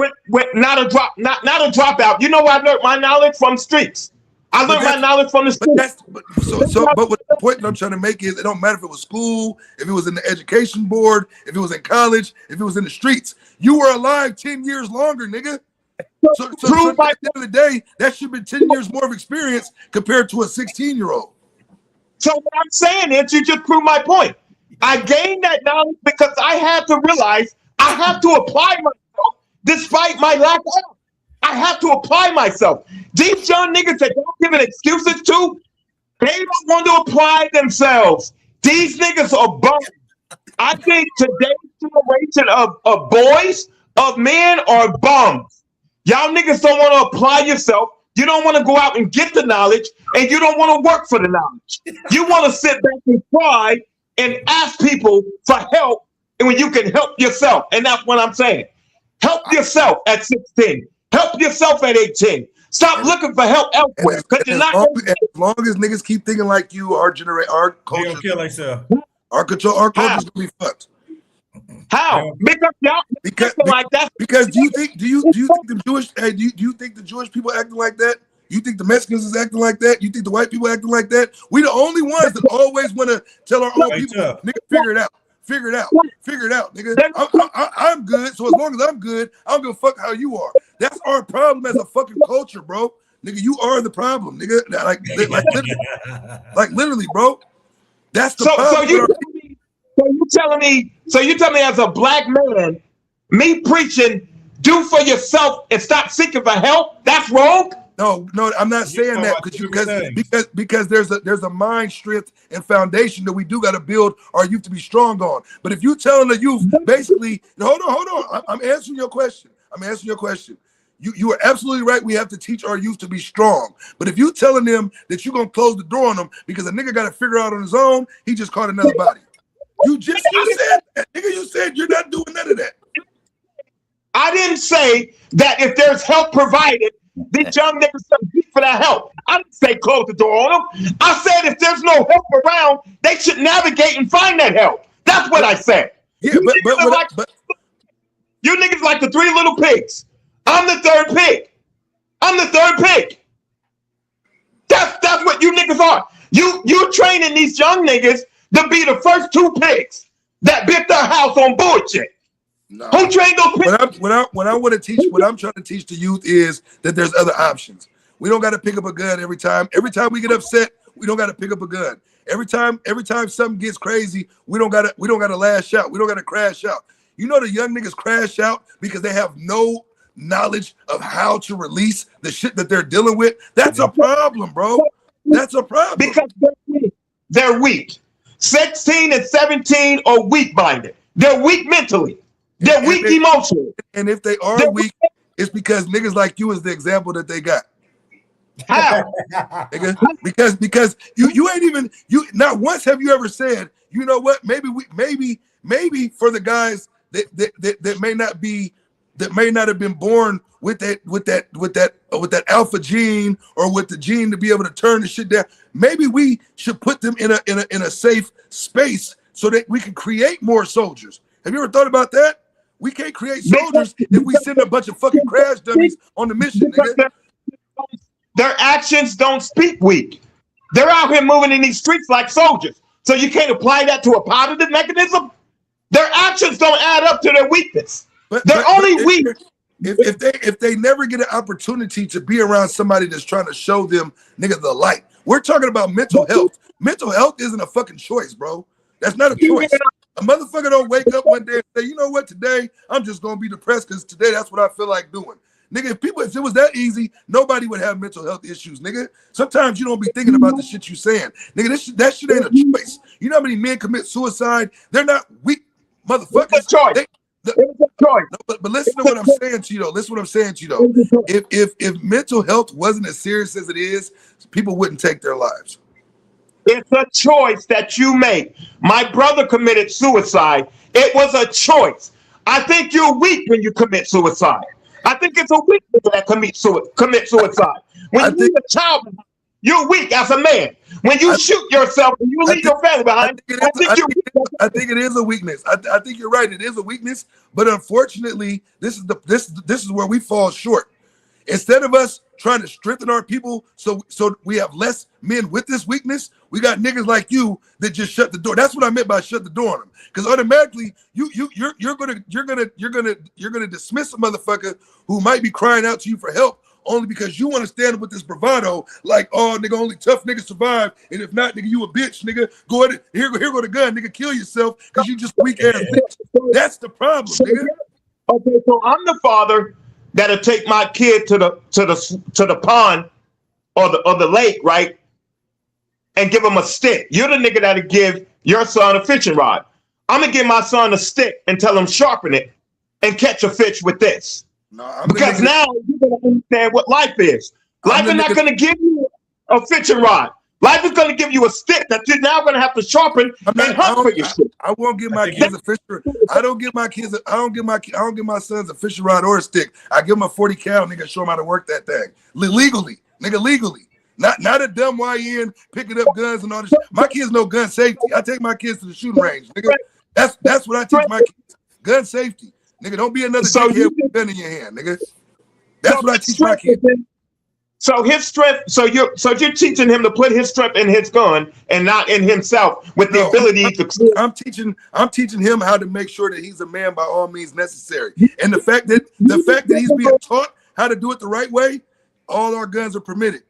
dropout. You know where I learned my knowledge from streets. I learned my knowledge from the streets. But what the point that I'm trying to make is it don't matter if it was school, if it was in the education board, if it was in college, if it was in the streets. You were alive 10 years longer, nigga. So at the end of the day, that should be 10 years more of experience compared to a 16-year-old. So what I'm saying is you just proved my point. I gained that knowledge because I had to realize I have to apply myself despite my lack of. I have to apply myself. These young niggas that don't give excuses to, they don't want to apply themselves. These niggas are bums. I think today's generation of boys, of men, are bums. Y'all niggas don't want to apply yourself. You don't want to go out and get the knowledge, and you don't want to work for the knowledge. You want to sit back and cry and ask people for help, and when you can help yourself. And that's what I'm saying. Help yourself at 16. Help yourself at 18. Stop looking for help elsewhere. As long as niggas keep thinking like you, our culture, kill themselves. Our culture's gonna be fucked. How? Because do you think the Jewish do you think the Jewish people acting like that? You think the Mexicans is acting like that? You think the white people acting like that? We the only ones that always want to tell our own people, nigga, figure it out. Figure it out, nigga. I'm good, so as long as I'm good, I don't give a fuck how you are. That's our problem as a fucking culture, bro. Nigga, you are the problem, nigga. Like literally, bro. That's the So problem. you telling me as a black man, me preaching, do for yourself and stop seeking for help? That's wrong. No, I'm not saying that because there's a mind strength and foundation that we do got to build our youth to be strong on. But if you telling the youth basically, hold on, I'm answering your question. You are absolutely right. We have to teach our youth to be strong. But if you telling them that you're gonna close the door on them because a nigga got to figure out on his own, he just caught another body. You said that, nigga. You said you're not doing none of that. I didn't say that if there's help provided, these young niggas should beat for that help. I didn't say close the door on them. I said if there's no help around, they should navigate and find that help. That's what I said. Yeah, but you niggas like the three little pigs. I'm the third pig. That's what you niggas are. You training these young niggas to be the first two pigs that built their house on bullshit. No. Who trained those pigs? What I want to teach, what I'm trying to teach the youth is that there's other options. We don't got to pick up a gun every time. Every time we get upset, we don't got to pick up a gun. Every time something gets crazy, we don't gotta lash out. We don't gotta crash out. You know the young niggas crash out because they have no knowledge of how to release the shit that they're dealing with. That's a problem, bro. That's a problem. Because they're weak. 16 and 17 are weak-minded. They're weak mentally. They're weak emotionally. And if they are weak, it's because niggas like you is the example that they got. How? Nigga, because you ain't even, you not once have you ever said, you know what, maybe for the guys that may not have been born with that alpha gene or with the gene to be able to turn the shit down, maybe we should put them in a safe space so that we can create more soldiers. Have you ever thought about that? We can't create soldiers if we send a bunch of fucking crash dummies on the mission, nigga. Their actions don't speak weak. They're out here moving in these streets like soldiers. So you can't apply that to a positive mechanism? Their actions don't add up to their weakness. They're only weak. If they never get an opportunity to be around somebody that's trying to show them, nigga, the light. We're talking about mental health. Mental health isn't a fucking choice, bro. That's not a choice. A motherfucker don't wake up one day and say, you know what, today I'm just gonna be depressed because today that's what I feel like doing. Nigga, if it was that easy, nobody would have mental health issues, nigga. Sometimes you don't be thinking about the shit you saying. Nigga, that shit ain't a choice. You know how many men commit suicide? They're not weak motherfuckers. It's a choice. It's a choice. But listen to what I'm saying to you, though. If mental health wasn't as serious as it is, people wouldn't take their lives. It's a choice that you make. My brother committed suicide. It was a choice. I think you're weak when you commit suicide. I think it's a weakness that commit suicide. When you're a child, you're weak as a man. When you shoot yourself and you leave your family behind, I think it is a weakness. I think you're right. It is a weakness, but unfortunately, this is where we fall short. Instead of us trying to strengthen our people so we have less men with this weakness, we got niggas like you that just shut the door. That's what I meant by shut the door on them. Because automatically you're gonna dismiss a motherfucker who might be crying out to you for help only because you want to stand up with this bravado, like, oh, nigga, only tough niggas survive, and if not, nigga, you a bitch, nigga. Go ahead, here go the gun, nigga, kill yourself because you just weak ass bitch. That's the problem, nigga. Okay, so I'm the father that'll take my kid to the pond or the lake, right? And give him a stick. You're the nigga that'll give your son a fishing rod. I'm gonna give my son a stick and tell him sharpen it and catch a fish with this. No, because now you're gonna understand what life is. Life is not gonna give you a fishing rod. Life is gonna give you a stick that you're now gonna have to sharpen and hunt for your shit. I won't give my kids a fishing. I don't give my sons a fishing rod or a stick. I give them a 40 cal, nigga, show them how to work that thing legally, nigga, legally. Not a dumb YN picking up guns and all this shit. My kids know gun safety. I take my kids to the shooting range, nigga. That's what I teach my kids. Gun safety. Nigga, don't be another dickhead with a gun in your hand, nigga. That's what I teach my kids. So his strength, so you're teaching him to put his strength in his gun and not in himself with the ability to. I'm teaching him how to make sure that he's a man by all means necessary. And the fact that he's being taught how to do it the right way, all our guns are permitted.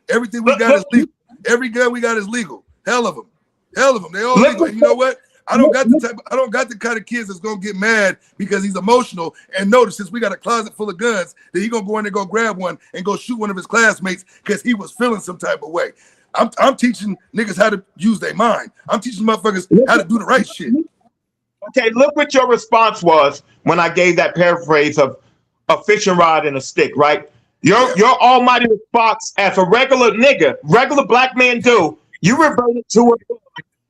Everything we got is legal. Every gun we got is legal. Hell of them. Hell of them. They all legal. And you know what? I don't got the kind of kids that's gonna get mad because he's emotional and notice since we got a closet full of guns that he gonna go in there, go grab one and go shoot one of his classmates because he was feeling some type of way. I'm teaching niggas how to use their mind. I'm teaching motherfuckers how to do the right shit. Okay, look what your response was when I gave that paraphrase of a fishing rod and a stick, right? Your almighty response as a regular nigga, regular black man do, you reverted to it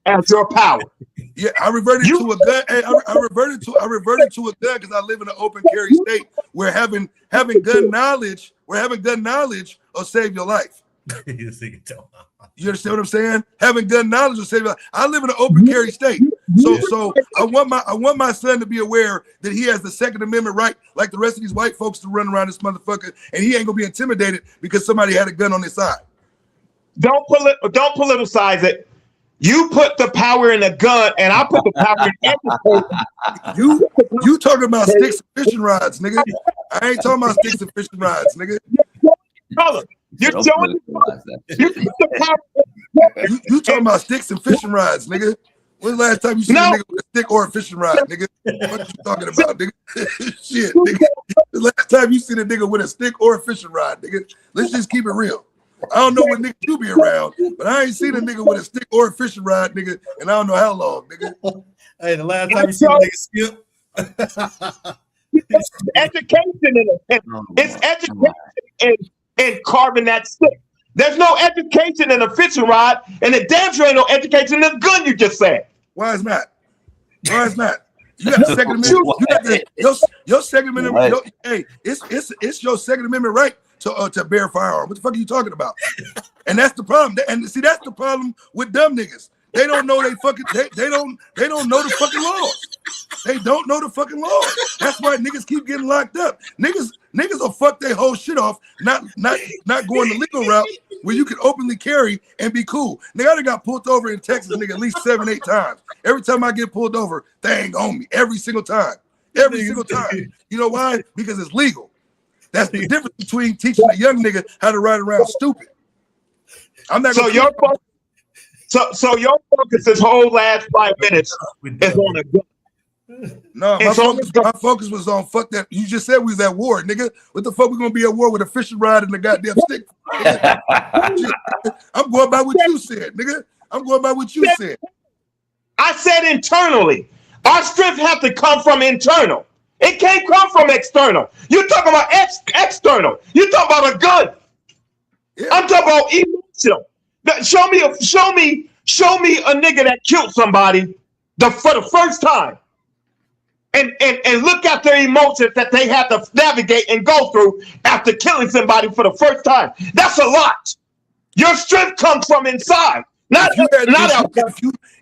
as your power. Yeah, I reverted to a gun. Hey, I reverted to a gun because I live in an open carry state where having gun knowledge will save your life. You understand what I'm saying? Having gun knowledge will save your life. I live in an open carry state. So I want my son to be aware that he has the Second Amendment right, like the rest of these white folks, to run around this motherfucker, and he ain't gonna be intimidated because somebody had a gun on his side. Don't politicize it. You put the power in a gun, and I put the power in everything. You talking about sticks and fishing rods, nigga? I ain't talking about sticks and fishing rods, nigga. You're showing the power. You talking about sticks and fishing rods, nigga? When's the last time you seen a nigga with a stick or a fishing rod, nigga? What you talking about, nigga? Shit, nigga. The last time you seen a nigga with a stick or a fishing rod, nigga? Let's just keep it real. I don't know what nigga you be around, but I ain't seen a nigga with a stick or a fishing rod, nigga, and I don't know how long, nigga. Hey, the last time you seen a nigga skip. It's education in it. It's education in carving that stick. There's no education in a fishing rod, and the damn sure ain't no education in the gun you just said. Why is not? Why is not? You got the Second Amendment. You got your Second Amendment. Hey, it's your Second Amendment right to bear a firearm. What the fuck are you talking about? And that's the problem. And see, that's the problem with dumb niggas. They don't know they don't know the fucking laws. They don't know the fucking laws. That's why niggas keep getting locked up. Niggas will fuck their whole shit off, not going the legal route where you can openly carry and be cool. Nigga, I done got pulled over in Texas, nigga, at least 7-8 times. Every time I get pulled over, they ain't on me. Every single time. Every single time. You know why? Because it's legal. That's the difference between teaching a young nigga how to ride around stupid. I'm not gonna So your focus this whole last 5 minutes is on a gun. No, my focus was on fuck that. You just said we was at war, nigga. What the fuck we gonna be at war with a fishing rod and a goddamn stick? I'm going by what you said, nigga. I'm going by what you said. I said internally. Our strength have to come from internal. It can't come from external. You're talking about external. You're talking about a gun. Yeah. I'm talking about emotional. Show me a nigga that killed somebody for the first time. And look at their emotions that they had to navigate and go through after killing somebody for the first time. That's a lot. Your strength comes from inside, not out.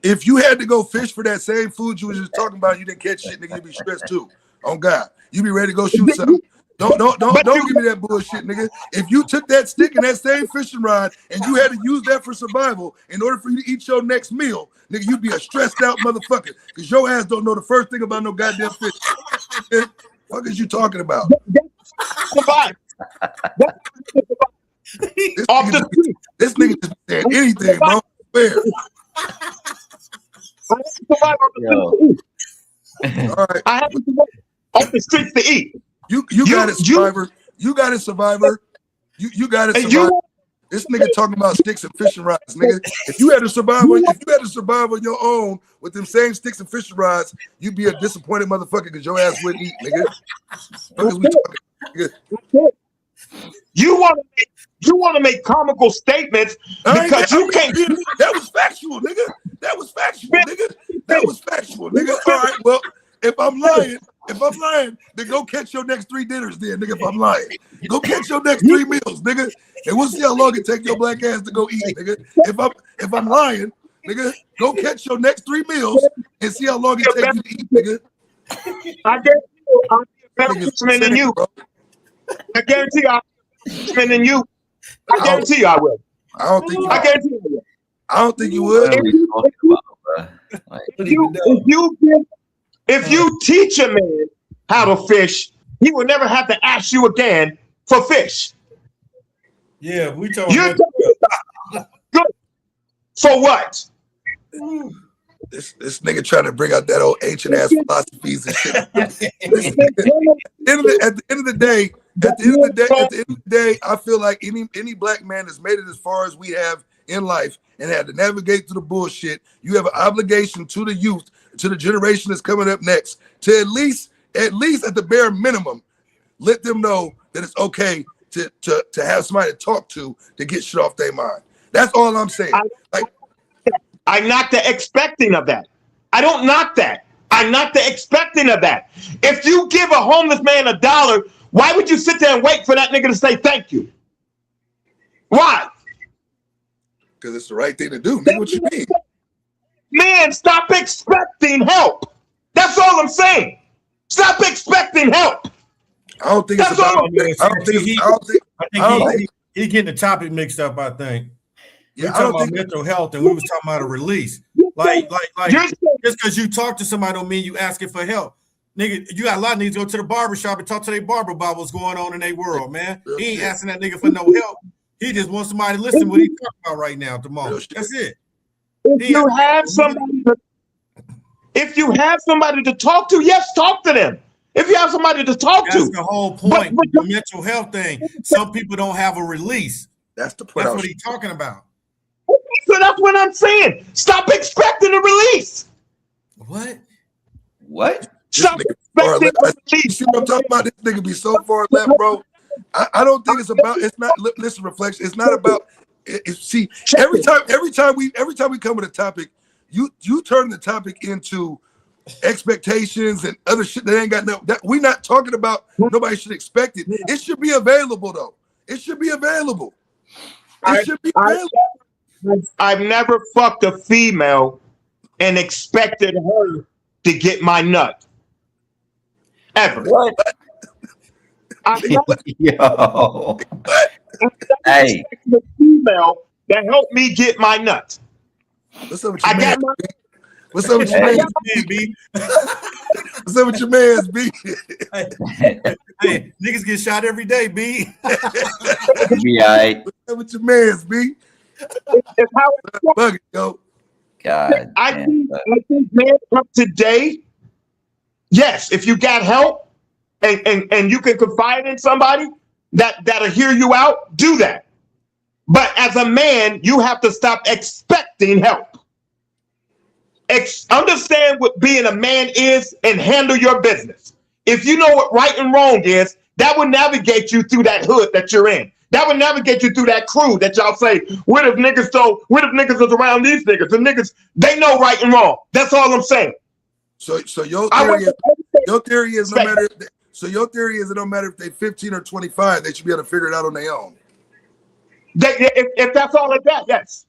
If you had to go fish for that same food you was just talking about, you didn't catch shit, nigga, you'd be stressed too. On God, you be ready to go shoot something. Don't give me that bullshit, nigga. If you took that stick and that same fishing rod and you had to use that for survival in order for you to eat your next meal, nigga, you'd be a stressed out motherfucker because your ass don't know the first thing about no goddamn fish. What is you talking about? This nigga just saying anything, bro. Fair. All right. I have to go off the streets to eat. You got it, survivor. You got it, survivor. You got it, survivor. This nigga talking about sticks and fishing rods, nigga. If you had to survive on your own with them same sticks and fishing rods, you'd be a disappointed motherfucker because your ass wouldn't eat, nigga. You want to make comical statements because you can't. That was factual, nigga. That was factual, nigga. All right, well, if I'm lying, then go catch your next 3 dinners then, nigga, if I'm lying. Go catch your next 3 meals, nigga. And we'll see how long it takes your black ass to go eat, nigga. If I'm lying, nigga, go catch your next 3 meals and see how long it takes you to eat, nigga. I guarantee you, I'll be a better fisherman than you. I guarantee you, I'll be a better fisherman than you. I guarantee you I will. I don't think you I guarantee you I will. I don't think you would. If you teach a man how to fish, he will never have to ask you again for fish. Yeah, we talking Good. For what? This nigga trying to bring out that old ancient ass philosophies and shit. At the end of the day, I feel like any black man that's made it as far as we have in life and had to navigate through the bullshit, you have an obligation to the youth, to the generation that's coming up next, to at least at the bare minimum, let them know that it's okay to have somebody to talk to get shit off their mind. That's all I'm saying. I'm not the expecting of that. I don't knock that. I'm not the expecting of that. If you give a homeless man $1, why would you sit there and wait for that nigga to say thank you? Why? Because it's the right thing to do. Nigga, what you mean? Man, stop expecting help. That's all I'm saying. Stop expecting help. I don't think it's That's about. all. I think he getting the topic mixed up. I think. Yeah, We're I don't talking about think. mental health, and we was talking about a release. Like just because you talk to somebody don't mean you asking for help. Nigga, you got a lot of niggas go to the barbershop and talk to their barber about what's going on in their world, man. He ain't asking that nigga for no help. He just wants somebody to listen to what he's talking about right now, tomorrow. That's it. If you have somebody to talk to, yes, talk to them. If you have somebody to talk to. That's the whole point. The mental health thing. Some people don't have a release. That's the point. That's what he's talking about. So that's what I'm saying. Stop expecting a release. What? Stop expecting a You release. see what I'm talking about? This nigga be so far left, bro. I don't think it's about. It's not. Listen, reflection. It's not about. See, every time we come with a topic, you turn the topic into expectations and other shit that ain't got no. That we're not talking about. Nobody should expect it. It should be available though. It should be available. It should be available. I've never fucked a female and expected her to get my nut. Ever. What? I've never Yo. Hey. expected a female that helped me get my nut. What's up with your man? What's up with your Hey, man? B. What's up with your man's B? Hey, niggas get shot every day, B. Be all right. What's up with your man's B? It's how it's Bug it, yo. God. I damn, think man up today, yes, if you got help and you can confide in somebody that'll hear you out, do that. But as a man, you have to stop expecting help. Understand what being a man is and handle your business. If you know what right and wrong is, that will navigate you through that hood that you're in. That would navigate you through that crew that y'all say, what if niggas is around these niggas? The niggas, they know right and wrong. That's all I'm saying. So your theory is no matter. So your theory is it don't matter if they're 15 or 25, they should be able to figure it out on their own. If that's all they got, yes.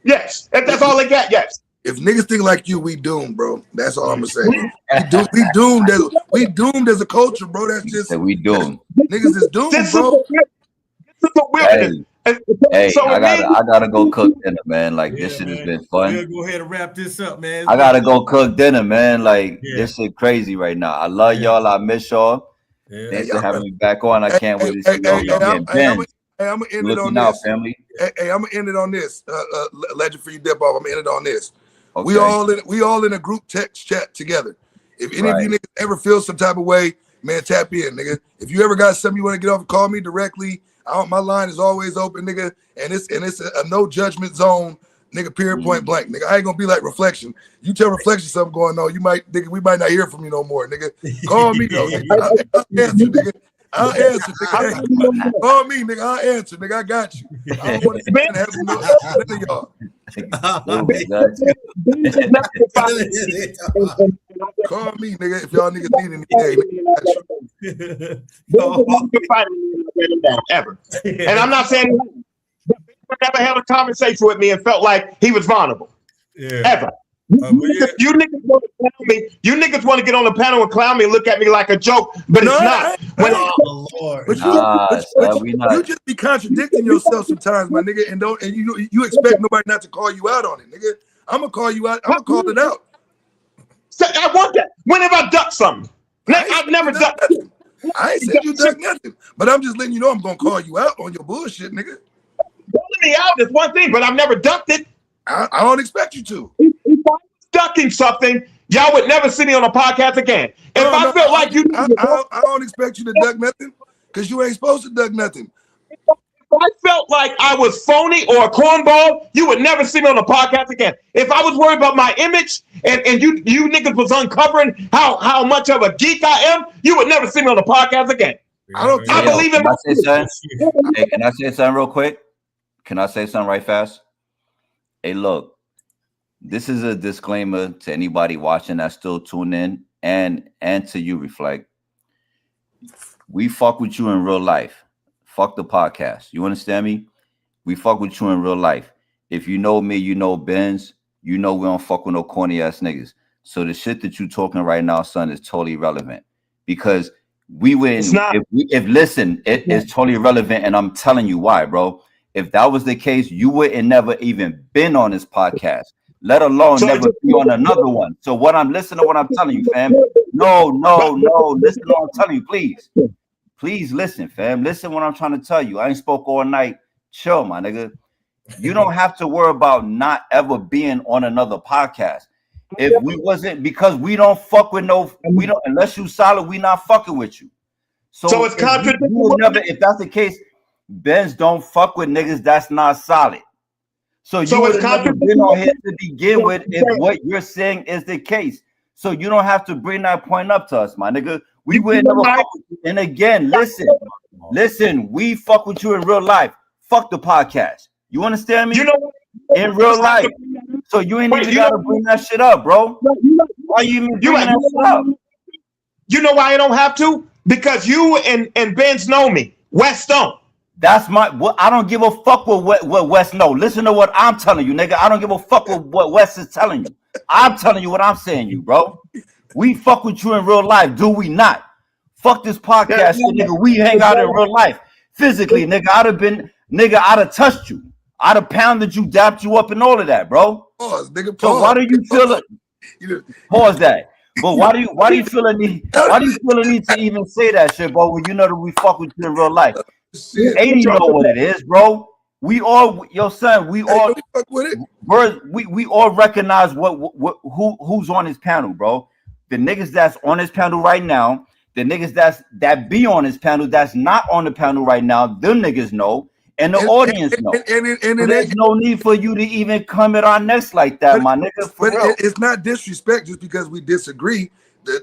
Yes. If that's all they got, yes. If niggas think like you, we doomed, bro. That's all I'm gonna say. We doomed as a culture, bro. That's just we doomed. Niggas is doomed, bro. This is a wilderness. Hey, So I gotta go cook dinner, man. Like this shit has been fun. We'll go ahead and wrap this up, man. I gotta go cook dinner, man. Like this shit crazy right now. I love y'all. I miss y'all. Thanks for having me back on. I can't wait to see y'all again. I'm gonna end it on Looking out, this. family. Hey, I'm gonna end it on this. Legend for you, dip off. I'm gonna end it on this. Okay. We all in a group text chat together. If any of you niggas ever feel some type of way, man, tap in, nigga. If you ever got something you want to get off, call me directly. My line is always open, nigga. And it's a no judgment zone, nigga. Period, point blank, nigga. I ain't gonna be like Reflection. You tell Reflection something going on, we might not hear from you no more, nigga. Call me though, nigga. I'll answer, nigga. I'll answer, nigga. Hey, call me, nigga. I'll answer, nigga. I got you. I don't want to have none of y'all. Call me, nigga, if y'all niggas need anything. Ever. And I'm not saying he never had a conversation with me and felt like he was vulnerable. Ever. You niggas want to clown me. You niggas want to get on the panel and clown me and look at me like a joke, but it's not. You just be contradicting yourself sometimes, my nigga, and you expect nobody not to call you out on it, nigga. I'm gonna call you out. I'm gonna call it out. I want that. When have I done something? I've never done nothing. I ain't said you done nothing, but I'm just letting you know I'm gonna call you out on your bullshit, nigga. Calling me out is one thing, but I've never ducked it. I don't expect you to. If I was ducking something, y'all would never see me on a podcast again. If I felt like you, I don't expect you to duck nothing because you ain't supposed to duck nothing. if I felt like I was phony or a cornball, you would never see me on a podcast again. If I was worried about my image and you niggas was uncovering how much of a geek I am, you would never see me on a podcast again. I don't. I believe in Can I say something? Hey, can I say something real quick? Can I say something right fast? Hey, look, this is a disclaimer to anybody watching that's still tuned in, and to you, Reflect. We fuck with you in real life. Fuck the podcast. You understand me? We fuck with you in real life. If you know me, you know Benz, you know we don't fuck with no corny ass niggas. So the shit that you talking right now, son, is totally relevant because we wouldn't. It's not. Listen, it is totally relevant, and I'm telling you why, bro. If that was the case, you wouldn't never even been on this podcast, let alone never be on another one. So listen to what I'm telling you, fam. No. Listen to what I'm telling you, please. Please listen, fam. Listen what I'm trying to tell you. I ain't spoke all night. Chill, my nigga. You don't have to worry about not ever being on another podcast. If we wasn't, because we don't fuck with unless you solid, we not fucking with you. So it's contradictory. If that's the case, Benz don't fuck with niggas that's not solid. So you would have never been on here to begin with if what you're saying is the case. So you don't have to bring that point up to us, my nigga. We would never fuck with you. And again, listen, we fuck with you in real life. Fuck the podcast. You understand me? You know, in real life. So you ain't even gotta bring that shit up, bro. Why you even bringing that shit up? You know why I don't have to? Because you and Benz know me. West don't. That's I don't give a fuck what West know. Listen to what I'm telling you, nigga. I don't give a fuck what West is telling you. I'm telling you what I'm saying, you, bro. We fuck with you in real life, do we not? Fuck this podcast shit, nigga. We hang out in real life. Physically, nigga, I'd have touched you. I'd have pounded you, dapped you up, and all of that, bro. Pause, nigga. Pause. So why do you feel it? Pause that. But why do you feel a need? Why do you feel a need to even say that shit, bro? When you know that we fuck with you in real life. 80 know what it is, bro. We all, son. We all fuck with it. We all recognize who's on his panel, bro. The niggas that's on his panel right now, the niggas that be on his panel that's not on the panel right now, them niggas know. And the audience know. So there's no need for you to even come at our necks like that, my nigga. But it's not disrespect just because we disagree. The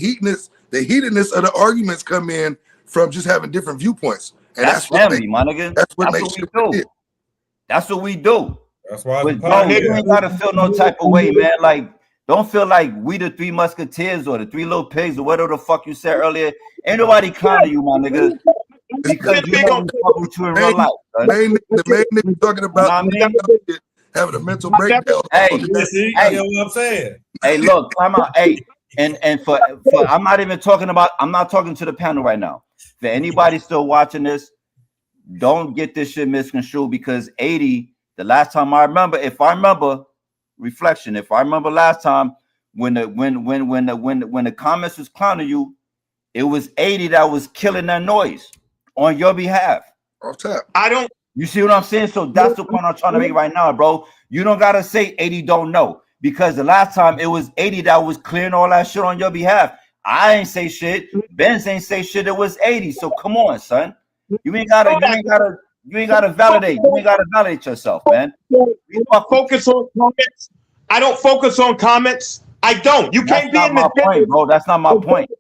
heatedness of the arguments come in from just having different viewpoints. And that's family, my nigga. That's what makes you do. That's what we do. That's why. But bro, you ain't gotta feel no type of way, man. Like, don't feel like we the Three Musketeers or the Three Little Pigs or whatever the fuck you said earlier. Ain't nobody clowning you, my nigga. Because you know we fuck with you in real life. The main nigga talking about having a mental breakdown. Hey, you know what I'm saying? Hey, look, I'm out. Hey, and for I'm not talking to the panel right now. For anybody still watching this, don't get this shit misconstrued because 80, the last time I remember, if I remember last time when the comments was clowning you, it was 80 that was killing that noise on your behalf. Off top. You see what I'm saying? So that's the point I'm trying to make right now, bro. You don't gotta say 80 don't know because the last time it was 80 that was clearing all that shit on your behalf. I ain't say shit. Benz ain't say shit. It was 80. So come on, son. You ain't gotta validate. You ain't gotta validate yourself, man. Focus on comments. I don't focus on comments. I don't. You can't be in my point, bro. That's not my point.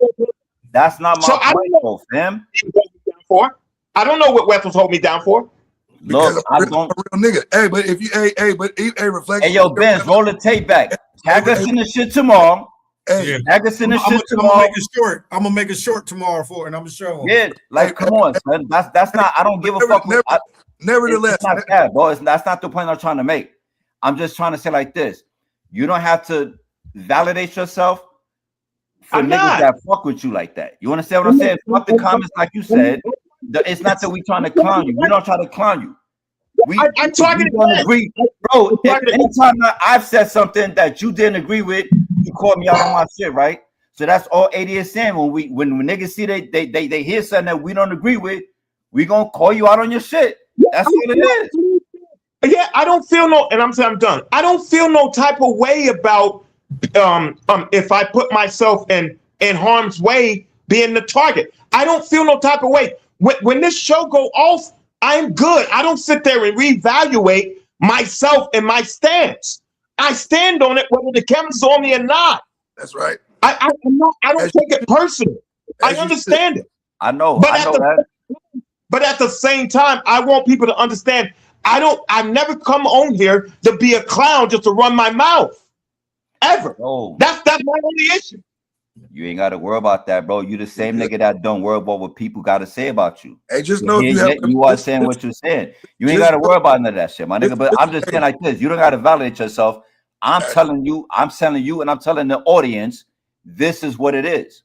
That's not my point, fam. I don't know what West was holding me down for. Look, I don't. A real nigga. Hey, but if you reflect. Hey, yo, Benz, roll the tape back. Tag us in the shit tomorrow. Hey, tag us in the shit tomorrow. I'm gonna make it short tomorrow for it, and I'm gonna show them. Yeah, like come on, son. That's not. I don't give a fuck. Nevertheless, it's not bad, bro. That's not the point I'm trying to make. I'm just trying to say like this. You don't have to validate yourself for niggas that fuck with you like that. You understand what I'm saying? Fuck the comments, like you said. It's not that we trying to clown you. We don't try to clown you. I'm talking to agree, bro. Anytime I've said something that you didn't agree with, you called me out on my shit, right? So that's all 80 is saying. When niggas see they hear something that we don't agree with, we gonna call you out on your shit. That's what it is. Yeah, I don't feel no, and I'm saying I'm done. I don't feel no type of way about if I put myself in harm's way being the target. I don't feel no type of way. When this show go off, I'm good. I don't sit there and reevaluate myself and my stance. I stand on it whether the camera's on me or not. That's right. I don't take it personal. I understand it. I know. But I know that. But at the same time, I want people to understand. I've never come on here to be a clown just to run my mouth. Ever. No. That's my only issue. You ain't got to worry about that, bro. You the same nigga that don't worry about what people got to say about you. Hey, just know you are saying what you're saying. You ain't got to worry about none of that shit, my nigga. But I'm just saying like this. You don't got to validate yourself. I'm telling you, and I'm telling the audience, this is what it is.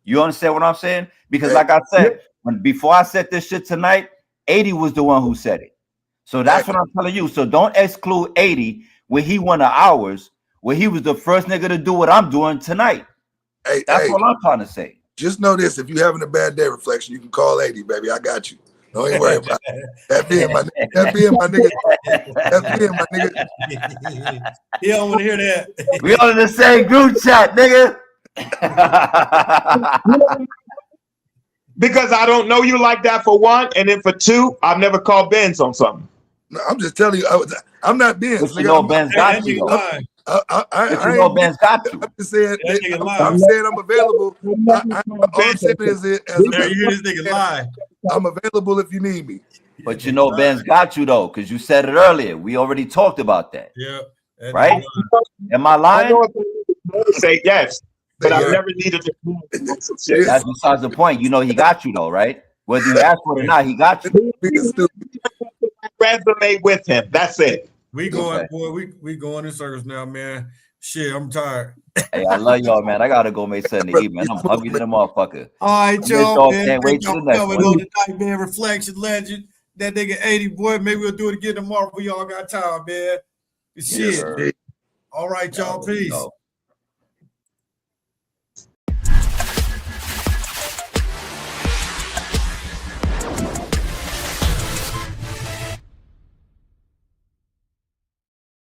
You understand what I'm saying? Because like I said, before I said this shit tonight, 80 was the one who said it. So that's what I'm telling you. So don't exclude 80 when he won the hours, where he was the first nigga to do what I'm doing tonight. That's what I'm trying to say. Just know this: if you're having a bad day, Reflection, you can call 80, baby. I got you. Don't even worry about it. That being my nigga. That being my nigga. That being my nigga. He don't want to hear that. We all in the same group chat, nigga. Because I don't know you like that for one, and then for two, I've never called Benz on something. No, I'm just telling you, I'm not being. But you know Ben's got you. I know Ben's got you. I'm just saying. I'm saying I'm available. All I'm saying is you hear this nigga lie. I'm available if you need me. But you know Ben's got you though, because you said it earlier. We already talked about that. Yeah. Right? Am I lying? Say yes, but I've never needed to. That's besides the point. You know he got you though, right? Whether you ask for it or not, he got you. Resume with him. That's it. We going, boy. We going in circles now, man. Shit, I'm tired. Hey, I love y'all, man. I gotta go make something to eat, man. I'm hungry to the motherfucker. All right, y'all, man. Can't wait till the next one. On tonight, man. Reflection Legend. That nigga 80, boy. Maybe we'll do it again tomorrow if we all got time, man. Shit. Yes, all right, y'all. Peace.